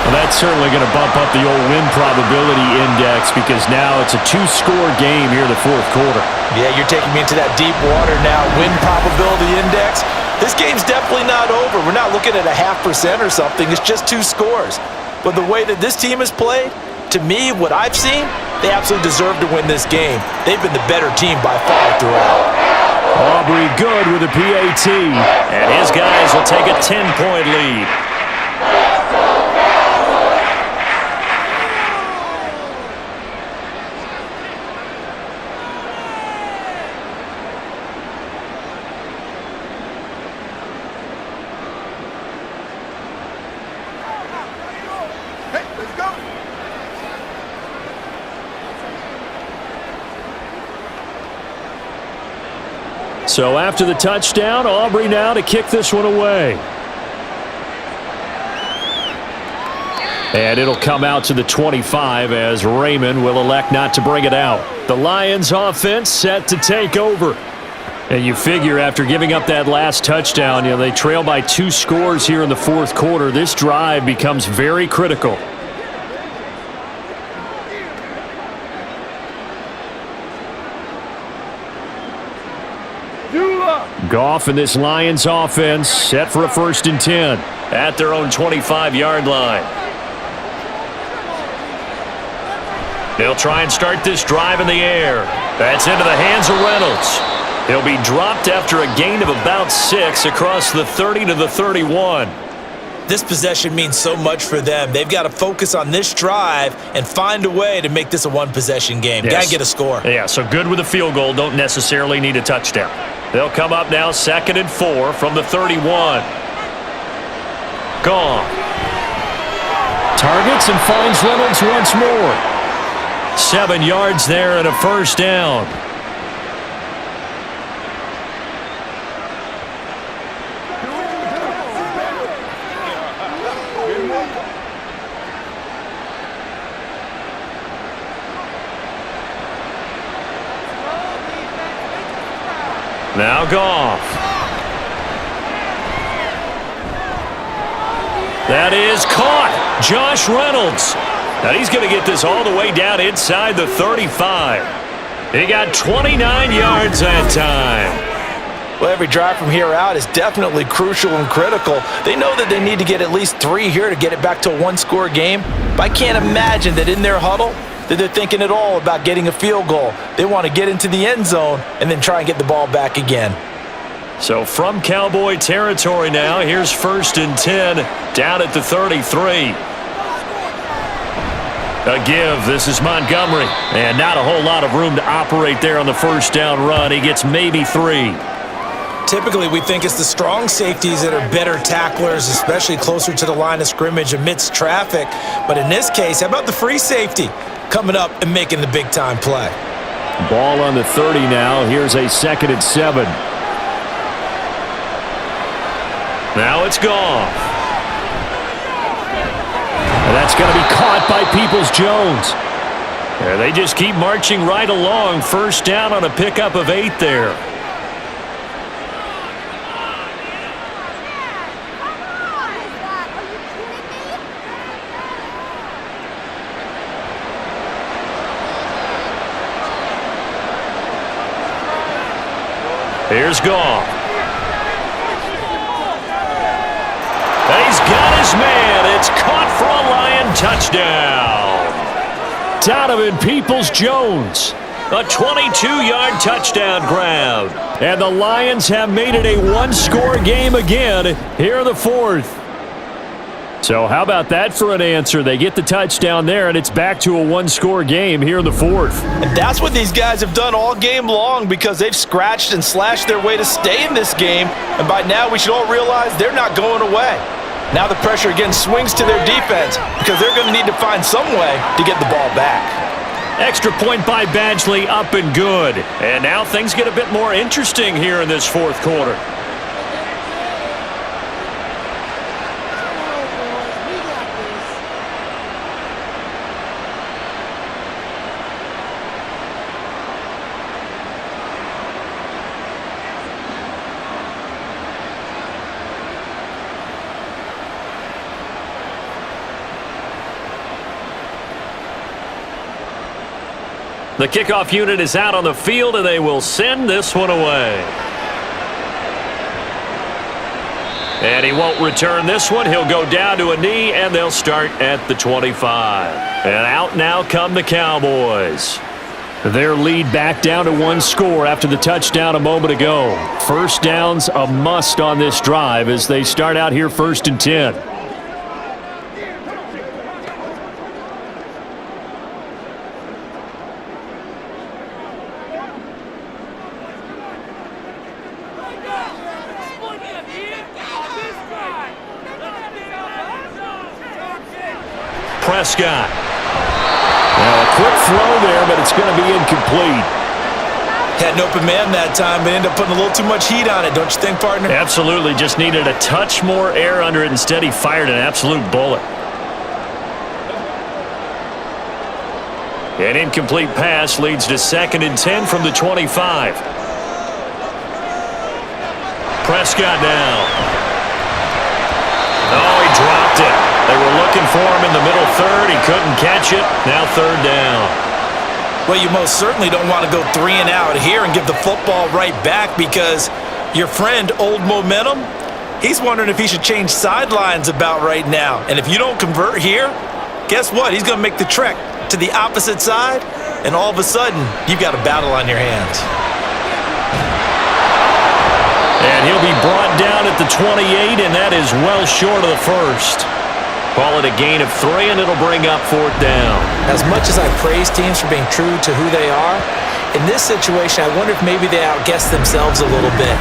Well, that's certainly going to bump up the old win probability index, because now it's a 2-score game here in the 4th quarter. Yeah, you're taking me into that deep water now. Win probability index. This game's definitely not over. We're not looking at a 0.5% or something. It's just 2 scores. But the way that this team has played, to me, what I've seen, they absolutely deserve to win this game. They've been the better team by far throughout. Aubrey good with a PAT. And his guys will take a 10-point lead. So after the touchdown, Aubrey now to kick this one away. And it'll come out to the 25 as Raymond will elect not to bring it out. The Lions offense set to take over. And you figure after giving up that last touchdown, they trail by 2 scores here in the 4th quarter. This drive becomes very critical. Goff and this Lions offense set for a 1st and 10 at their own 25-yard line. They'll try and start this drive in the air. That's into the hands of Reynolds. He'll be dropped after a gain of about 6 across the 30 to the 31. This possession means so much for them. They've got to focus on this drive and find a way to make this a 1-possession game. Yes. Got to get a score. Yeah, so good with a field goal. Don't necessarily need a touchdown. They'll come up now 2nd and 4 from the 31. Gone. Targets and finds Reynolds once more. 7 yards there and a first down. Now Goff. That is caught. Josh Reynolds. Now he's going to get this all the way down inside the 35. He got 29 yards that time. Well, every drive from here out is definitely crucial and critical. They know that they need to get at least 3 here to get it back to a 1-score game. But I can't imagine that in their huddle that they're thinking at all about getting a field goal. They want to get into the end zone and then try and get the ball back again. So from Cowboy territory now, here's 1st and 10 down at the 33. A give. This is Montgomery. And not a whole lot of room to operate there on the first down run. He gets maybe 3. Typically, we think it's the strong safeties that are better tacklers, especially closer to the line of scrimmage amidst traffic. But in this case, how about the free safety coming up and making the big-time play? Ball on the 30 now. Here's a 2nd and 7. Now it's gone. And that's going to be caught by Peoples-Jones. Yeah, they just keep marching right along. First down on a pickup of 8 there. Here's Goff. And he's got his man. It's caught for a Lion touchdown. Donovan Peoples-Jones. A 22-yard touchdown grab. And the Lions have made it a one-score game again here in the 4th. So how about that for an answer? They get the touchdown there, and it's back to a one-score game here in the 4th. And that's what these guys have done all game long because they've scratched and slashed their way to stay in this game. And by now, we should all realize they're not going away. Now the pressure again swings to their defense because they're going to need to find some way to get the ball back. Extra point by Badgley, up and good. And now things get a bit more interesting here in this 4th quarter. The kickoff unit is out on the field, and they will send this one away. And he won't return this one. He'll go down to a knee, and they'll start at the 25. And out now come the Cowboys. Their lead back down to one score after the touchdown a moment ago. First down's a must on this drive as they start out here 1st and 10. Prescott. Now a quick throw there, but it's going to be incomplete. Had an open man that time, but ended up putting a little too much heat on it, don't you think, partner? Absolutely. Just needed a touch more air under it. Instead, he fired an absolute bullet. An incomplete pass leads to 2nd and 10 from the 25. Prescott now. Oh, he dropped it. They were looking for him in the middle 3rd. He couldn't catch it. Now 3rd down. Well, you most certainly don't want to go 3 and out here and give the football right back because your friend, Old Momentum, he's wondering if he should change sidelines about right now. And if you don't convert here, guess what? He's going to make the trek to the opposite side, and all of a sudden, you've got a battle on your hands. And he'll be brought down at the 28, and that is well short of the 1st. Call it a gain of 3, and it'll bring up 4th down. As much as I praise teams for being true to who they are, in this situation, I wonder if maybe they outguessed themselves a little bit.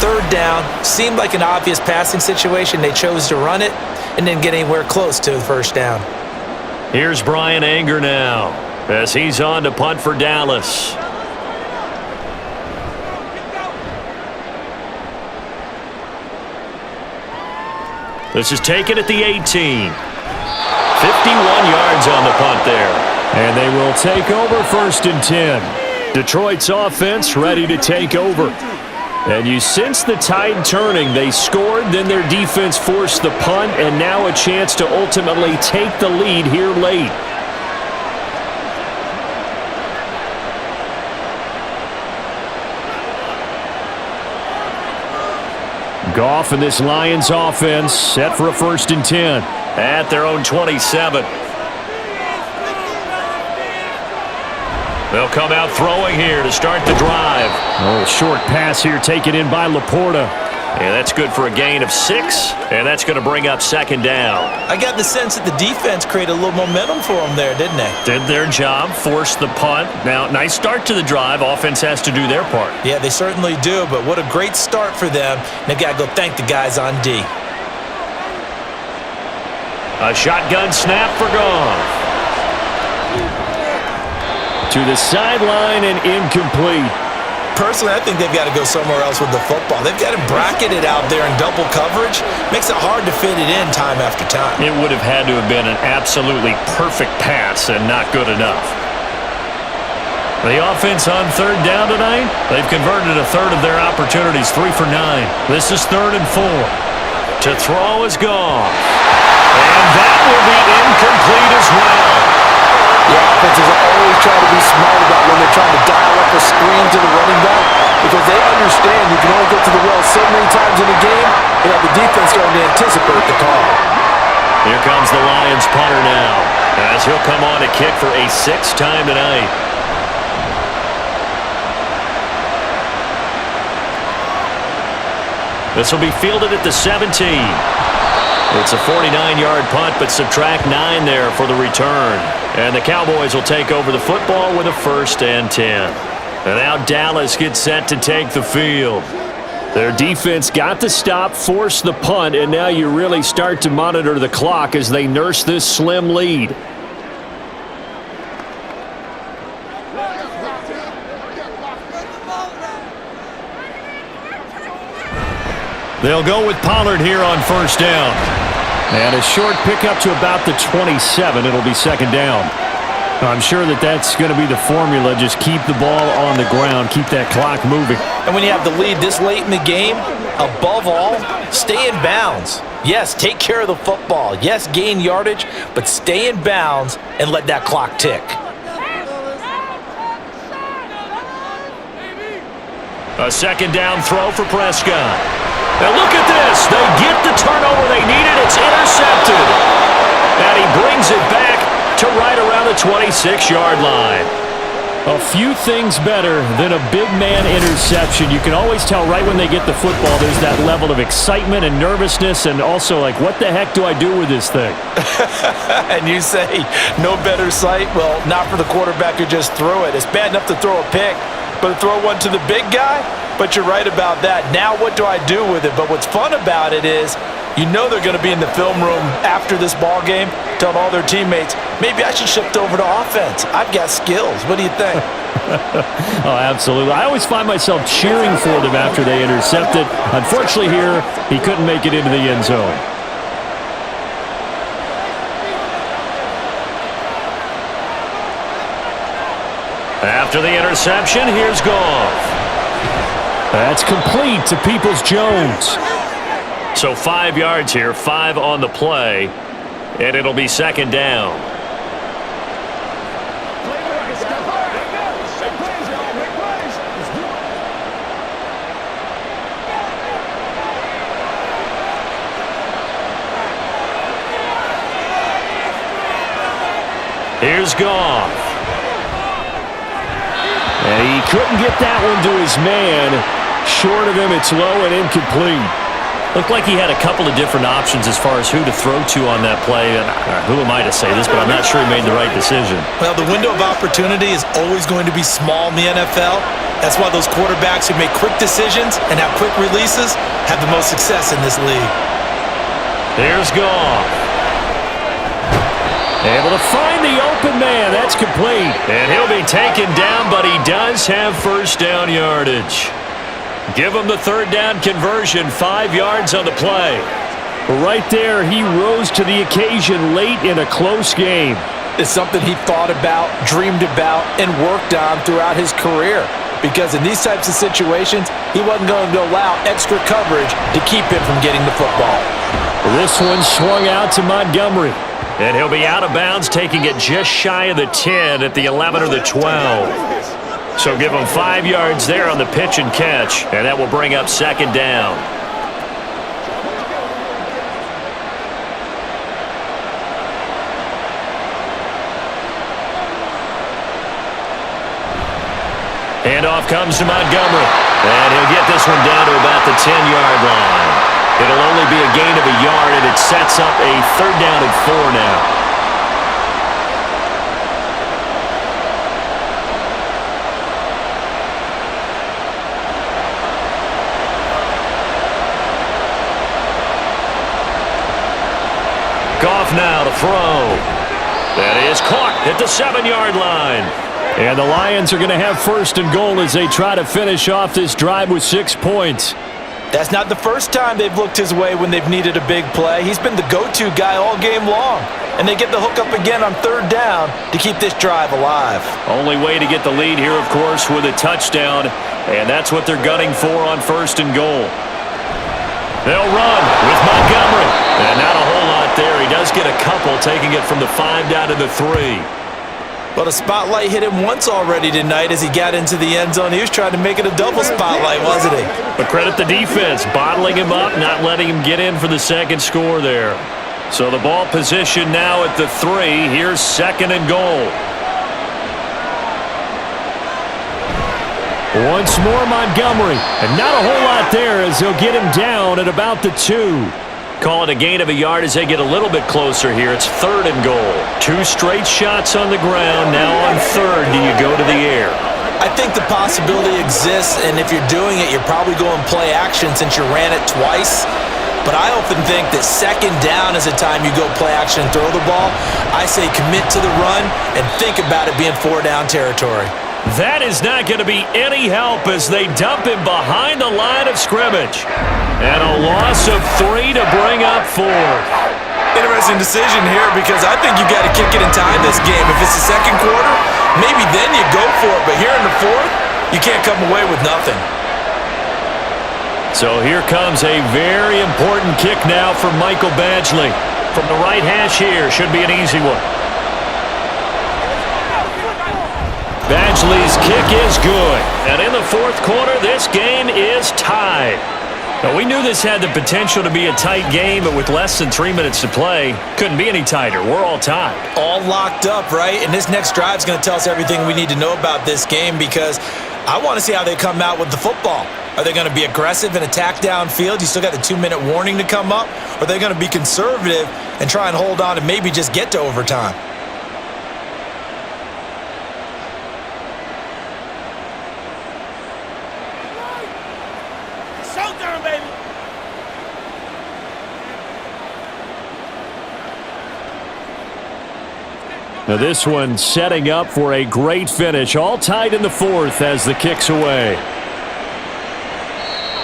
3rd down, seemed like an obvious passing situation. They chose to run it and didn't get anywhere close to the 1st down. Here's Brian Anger now as he's on to punt for Dallas. This is taken at the 18. 51 yards on the punt there. And they will take over 1st and 10. Detroit's offense ready to take over. And you sense the tide turning. They scored, then their defense forced the punt, and now a chance to ultimately take the lead here late. Goff and this Lions offense set for a 1st and 10 at their own 27. They'll come out throwing here to start the drive. Oh, short pass here taken in by Laporta. And that's good for a gain of 6, and that's going to bring up second down. I got the sense that the defense created a little momentum for them there, didn't they? Did their job, forced the punt. Now, nice start to the drive. Offense has to do their part. Yeah, they certainly do, but what a great start for them. They've got to go thank the guys on D. A shotgun snap for Goff. To the sideline and incomplete. Personally, I think they've got to go somewhere else with the football. They've got to bracket it out there in double coverage. Makes it hard to fit it in time after time. It would have had to have been an absolutely perfect pass and not good enough. The offense on third down tonight, they've converted a third of their opportunities, 3 for 9. This is 3rd and 4. To throw is Goff. And that will be incomplete as well. The offenses are always trying to be smart about when they're trying to dial up a screen to the running back because they understand you can only get to the well so many times in a game. The defense going to anticipate the call. Here comes the Lions punter now, as he'll come on to kick for a 6th time tonight. This will be fielded at the 17. It's a 49-yard punt, but subtract 9 there for the return. And the Cowboys will take over the football with a 1st and 10. And now Dallas gets set to take the field. Their defense got the stop, forced the punt, and now you really start to monitor the clock as they nurse this slim lead. They'll go with Pollard here on 1st down. And a short pickup to about the 27. It'll be 2nd down. I'm sure that's going to be the formula. Just keep the ball on the ground. Keep that clock moving. And when you have the lead this late in the game, above all, stay in bounds. Yes, take care of the football. Yes, gain yardage, but stay in bounds and let that clock tick. A 2nd down throw for Prescott. Now look at this. They get the turnover they needed. It's intercepted. And he brings it back to right around the 26-yard line. A few things better than a big man interception. You can always tell right when they get the football there's that level of excitement and nervousness and also like, what the heck do I do with this thing? And you say, no better sight? Well, not for the quarterback who just threw it. It's bad enough to throw a pick, but to throw one to the big guy? But you're right about that. Now what do I do with it? But what's fun about it is you know they're going to be in the film room after this ball game telling all their teammates, maybe I should shift over to offense. I've got skills. What do you think? Oh, absolutely. I always find myself cheering for them after they intercept it. Unfortunately here, he couldn't make it into the end zone. After the interception, here's Goff. That's complete to Peoples-Jones. So 5 yards here, 5 on the play, and it'll be 2nd down. Here's Goff. And he couldn't get that one to his man. Short of him, it's low and incomplete. Looked like he had a couple of different options as far as who to throw to on that play. And who am I to say this, but I'm not sure he made the right decision. Well, the window of opportunity is always going to be small in the NFL. That's why those quarterbacks who make quick decisions and have quick releases have the most success in this league. Here's Goff. Able to find the open man. That's complete. And he'll be taken down, but he does have 1st down yardage. Give him the 3rd down conversion, 5 yards on the play. Right there, he rose to the occasion late in a close game. It's something he thought about, dreamed about, and worked on throughout his career. Because in these types of situations, he wasn't going to allow extra coverage to keep him from getting the football. This one swung out to Montgomery. And he'll be out of bounds, taking it just shy of the 10 at the 11 or the 12. So give him 5 yards there on the pitch and catch, and that will bring up 2nd down. Handoff comes to Montgomery. And he'll get this one down to about the 10-yard line. It'll only be a gain of a yard, and it sets up a 3rd down and 4 now. Goff now to throw. That is caught at the 7-yard line. And the Lions are going to have 1st and goal as they try to finish off this drive with 6 points. That's not the first time they've looked his way when they've needed a big play. He's been the go-to guy all game long. And they get the hook up again on 3rd down to keep this drive alive. Only way to get the lead here, of course, with a touchdown. And that's what they're gunning for on 1st and goal. They'll run with Montgomery. And not a whole lot there. He does get a couple, taking it from the 5 down to the 3. Well, the spotlight hit him once already tonight as he got into the end zone. He was trying to make it a double spotlight, wasn't he? But credit the defense, bottling him up, not letting him get in for the 2nd score there. So the ball position now at the 3. Here's 2nd and goal. Once more Montgomery, and not a whole lot there as he'll get him down at about the 2. Call it a gain of a yard as they get a little bit closer here. It's 3rd and goal. 2 straight shots on the ground. Now on 3rd, do you go to the air? I think the possibility exists, and if you're doing it, you're probably going play action since you ran it twice. But I often think that 2nd down is the time you go play action and throw the ball. I say commit to the run and think about it being 4-down territory. That is not going to be any help as they dump him behind the line of scrimmage. And a loss of 3 to bring up 4. Interesting decision here because I think you got to kick it and tie this game. If it's the 2nd quarter, maybe then you go for it. But here in the 4th, you can't come away with nothing. So here comes a very important kick now from Michael Badgley. From the right hash here, should be an easy one. Badgley's kick is good. And in the 4th quarter, this game is tied. Now, we knew this had the potential to be a tight game, but with less than 3 minutes to play, couldn't be any tighter. We're all tied. All locked up, right? And this next drive is going to tell us everything we need to know about this game because I want to see how they come out with the football. Are they going to be aggressive and attack downfield? You still got the 2-minute warning to come up? Or are they going to be conservative and try and hold on and maybe just get to overtime? Now this one setting up for a great finish. All tied in the 4th as the kick's away.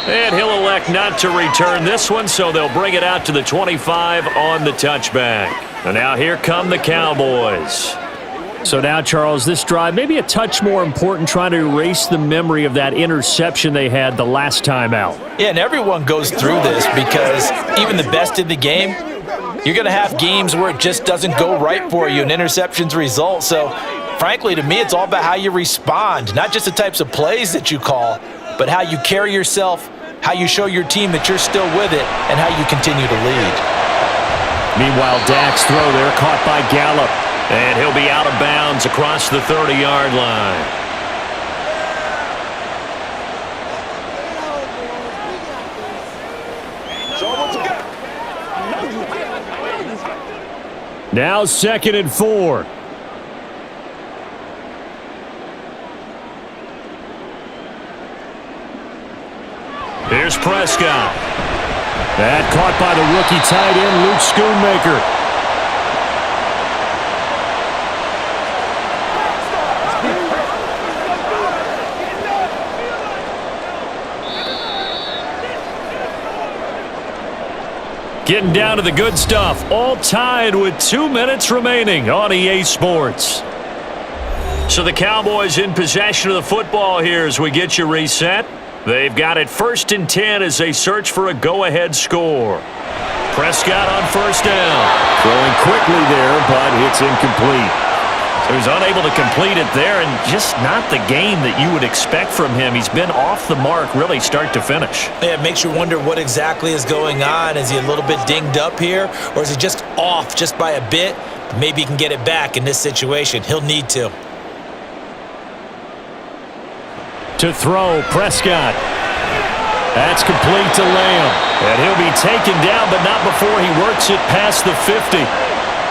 And he'll elect not to return this one, so they'll bring it out to the 25 on the touchback. And now here come the Cowboys. So now, Charles, this drive maybe a touch more important, trying to erase the memory of that interception they had the last time out. Yeah, and everyone goes through this because even the best in the game, you're going to have games where it just doesn't go right for you and interceptions result. So, frankly, to me, it's all about how you respond, not just the types of plays that you call, but how you carry yourself, how you show your team that you're still with it, and how you continue to lead. Meanwhile, Dak's throw there caught by Gallup, and he'll be out of bounds across the 30-yard line. Now 2nd and 4. Here's Prescott. That caught by the rookie tight end, Luke Schoonmaker. Getting down to the good stuff. All tied with 2 minutes remaining on EA Sports. So the Cowboys in possession of the football here as we get you reset. They've got it 1st and 10 as they search for a go-ahead score. Prescott on 1st down. Throwing quickly there, but it's incomplete. So he's unable to complete it there, and just not the game that you would expect from him. He's been off the mark really start to finish. Yeah, it makes you wonder what exactly is going on. Is he a little bit dinged up here, or is he just off just by a bit? Maybe he can get it back in this situation. He'll need to. To throw, Prescott. That's complete to Lamb. And he'll be taken down, but not before he works it past the 50.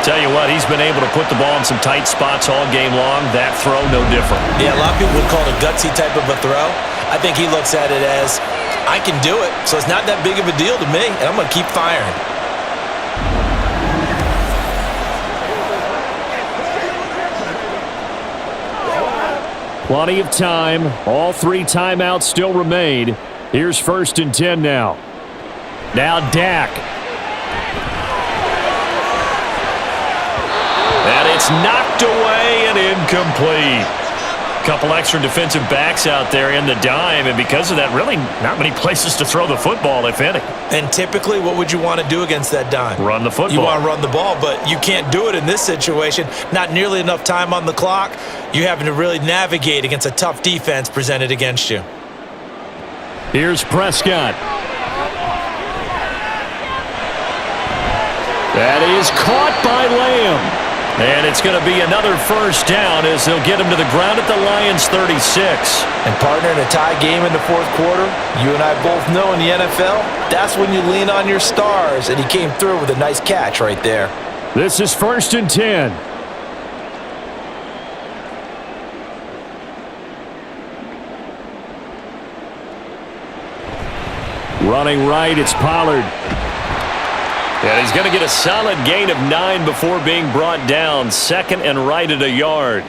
Tell you what, he's been able to put the ball in some tight spots all game long. That throw, no different. Yeah, a lot of people would call it a gutsy type of a throw. I think he looks at it as, I can do it, so it's not that big of a deal to me, and I'm going to keep firing. Plenty of time. All 3 timeouts still remain. Here's 1st and 10 now. Now Dak. And it's knocked away and incomplete. Couple extra defensive backs out there in the dime, and because of that, really not many places to throw the football, if any. And typically, what would you want to do against that dime? Run the football. You want to run the ball, but you can't do it in this situation. Not nearly enough time on the clock. You're having to really navigate against a tough defense presented against you. Here's Prescott. That is caught by Lamb. And it's going to be another first down as they'll get him to the ground at the Lions' 36. And partner, in a tie game in the 4th quarter, you and I both know in the NFL, that's when you lean on your stars. And he came through with a nice catch right there. This is 1st and 10. Running right, it's Pollard. And he's going to get a solid gain of 9 before being brought down. 2nd and right at a yard.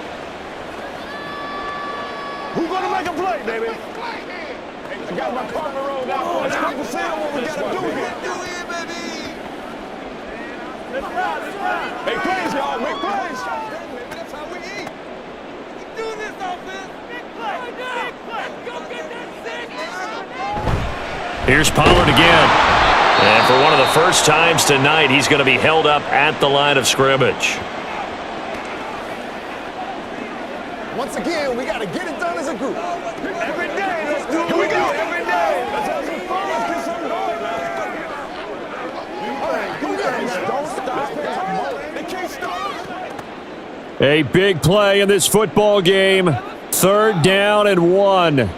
Who's going to make a play, baby? I got my partner rolled out. Let's quick to say what we got to do here. Let's ride. Make plays, y'all. Make plays. That's how we eat. We do this offense. Big play. Big play. Go get that 6. Here's Pollard again. And for one of the first times tonight, he's going to be held up at the line of scrimmage. Once again, we got to get it done as a group. Every day, let's do it. Here we go. Every day. Let's have some fun. Let's get something going, man. Don't stop. They can't stop. A big play in this football game. 3rd down and 1.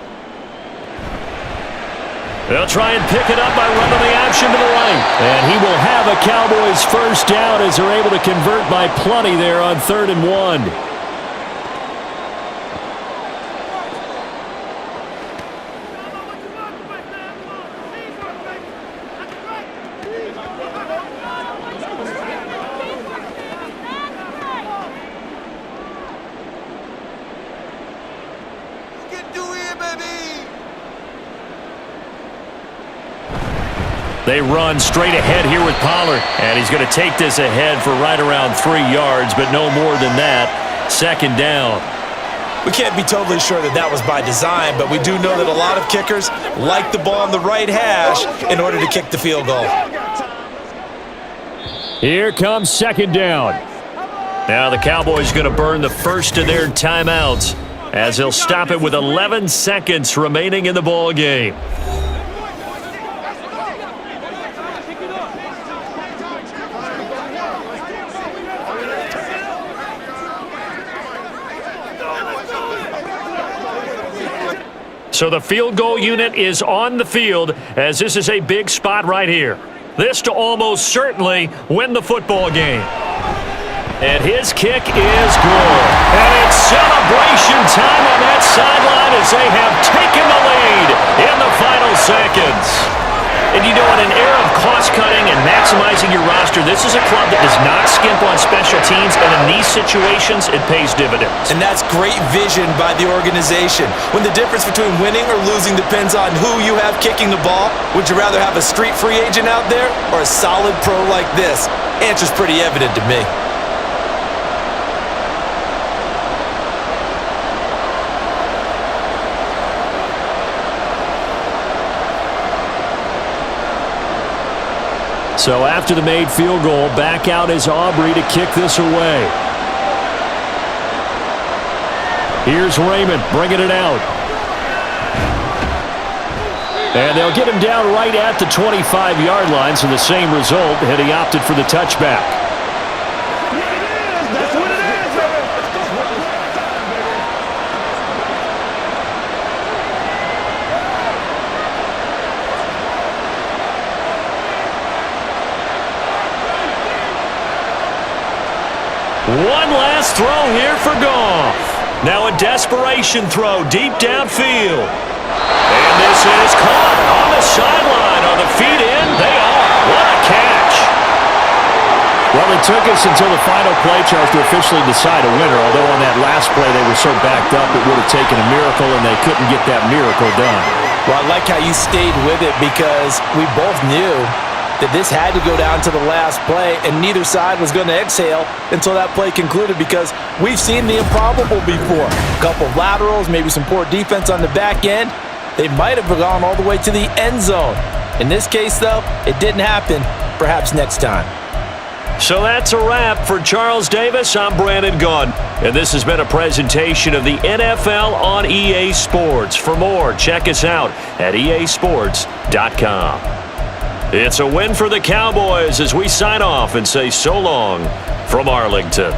They'll try and pick it up by running the option to the right. And he will have a Cowboys first down as they're able to convert by plenty there on 3rd and 1. They run straight ahead here with Pollard. And he's going to take this ahead for right around 3 yards, but no more than that. 2nd down. We can't be totally sure that that was by design, but we do know that a lot of kickers like the ball on the right hash in order to kick the field goal. Here comes 2nd down. Now the Cowboys going to burn the first of their timeouts as they'll stop it with 11 seconds remaining in the ball game. So the field goal unit is on the field as this is a big spot right here. This to almost certainly win the football game. And his kick is good. And it's celebration time on that sideline as they have taken the lead in the final seconds. And you know, in an era of cost-cutting and maximizing your roster, this is a club that does not skimp on special teams, and in these situations, it pays dividends. And that's great vision by the organization. When the difference between winning or losing depends on who you have kicking the ball, would you rather have a street free agent out there or a solid pro like this? Answer's pretty evident to me. So after the made field goal, back out is Aubrey to kick this away. Here's Raymond bringing it out. And they'll get him down right at the 25-yard line, so the same result had he opted for the touchback. That's what it is, baby. One last throw here for Goff. Now a desperation throw deep downfield. And this is caught on the sideline on the feet in. They are. What a catch. Well, it took us until the final play, Charles, to officially decide a winner, although on that last play they were so backed up it would have taken a miracle, and they couldn't get that miracle done. Well, I like how you stayed with it because we both knew that this had to go down to the last play, and neither side was going to exhale until that play concluded because we've seen the improbable before. A couple of laterals, maybe some poor defense on the back end. They might have gone all the way to the end zone. In this case, though, it didn't happen. Perhaps next time. So that's a wrap for Charles Davis. I'm Brandon Gunn, and this has been a presentation of the NFL on EA Sports. For more, check us out at easports.com. It's a win for the Cowboys as we sign off and say so long from Arlington.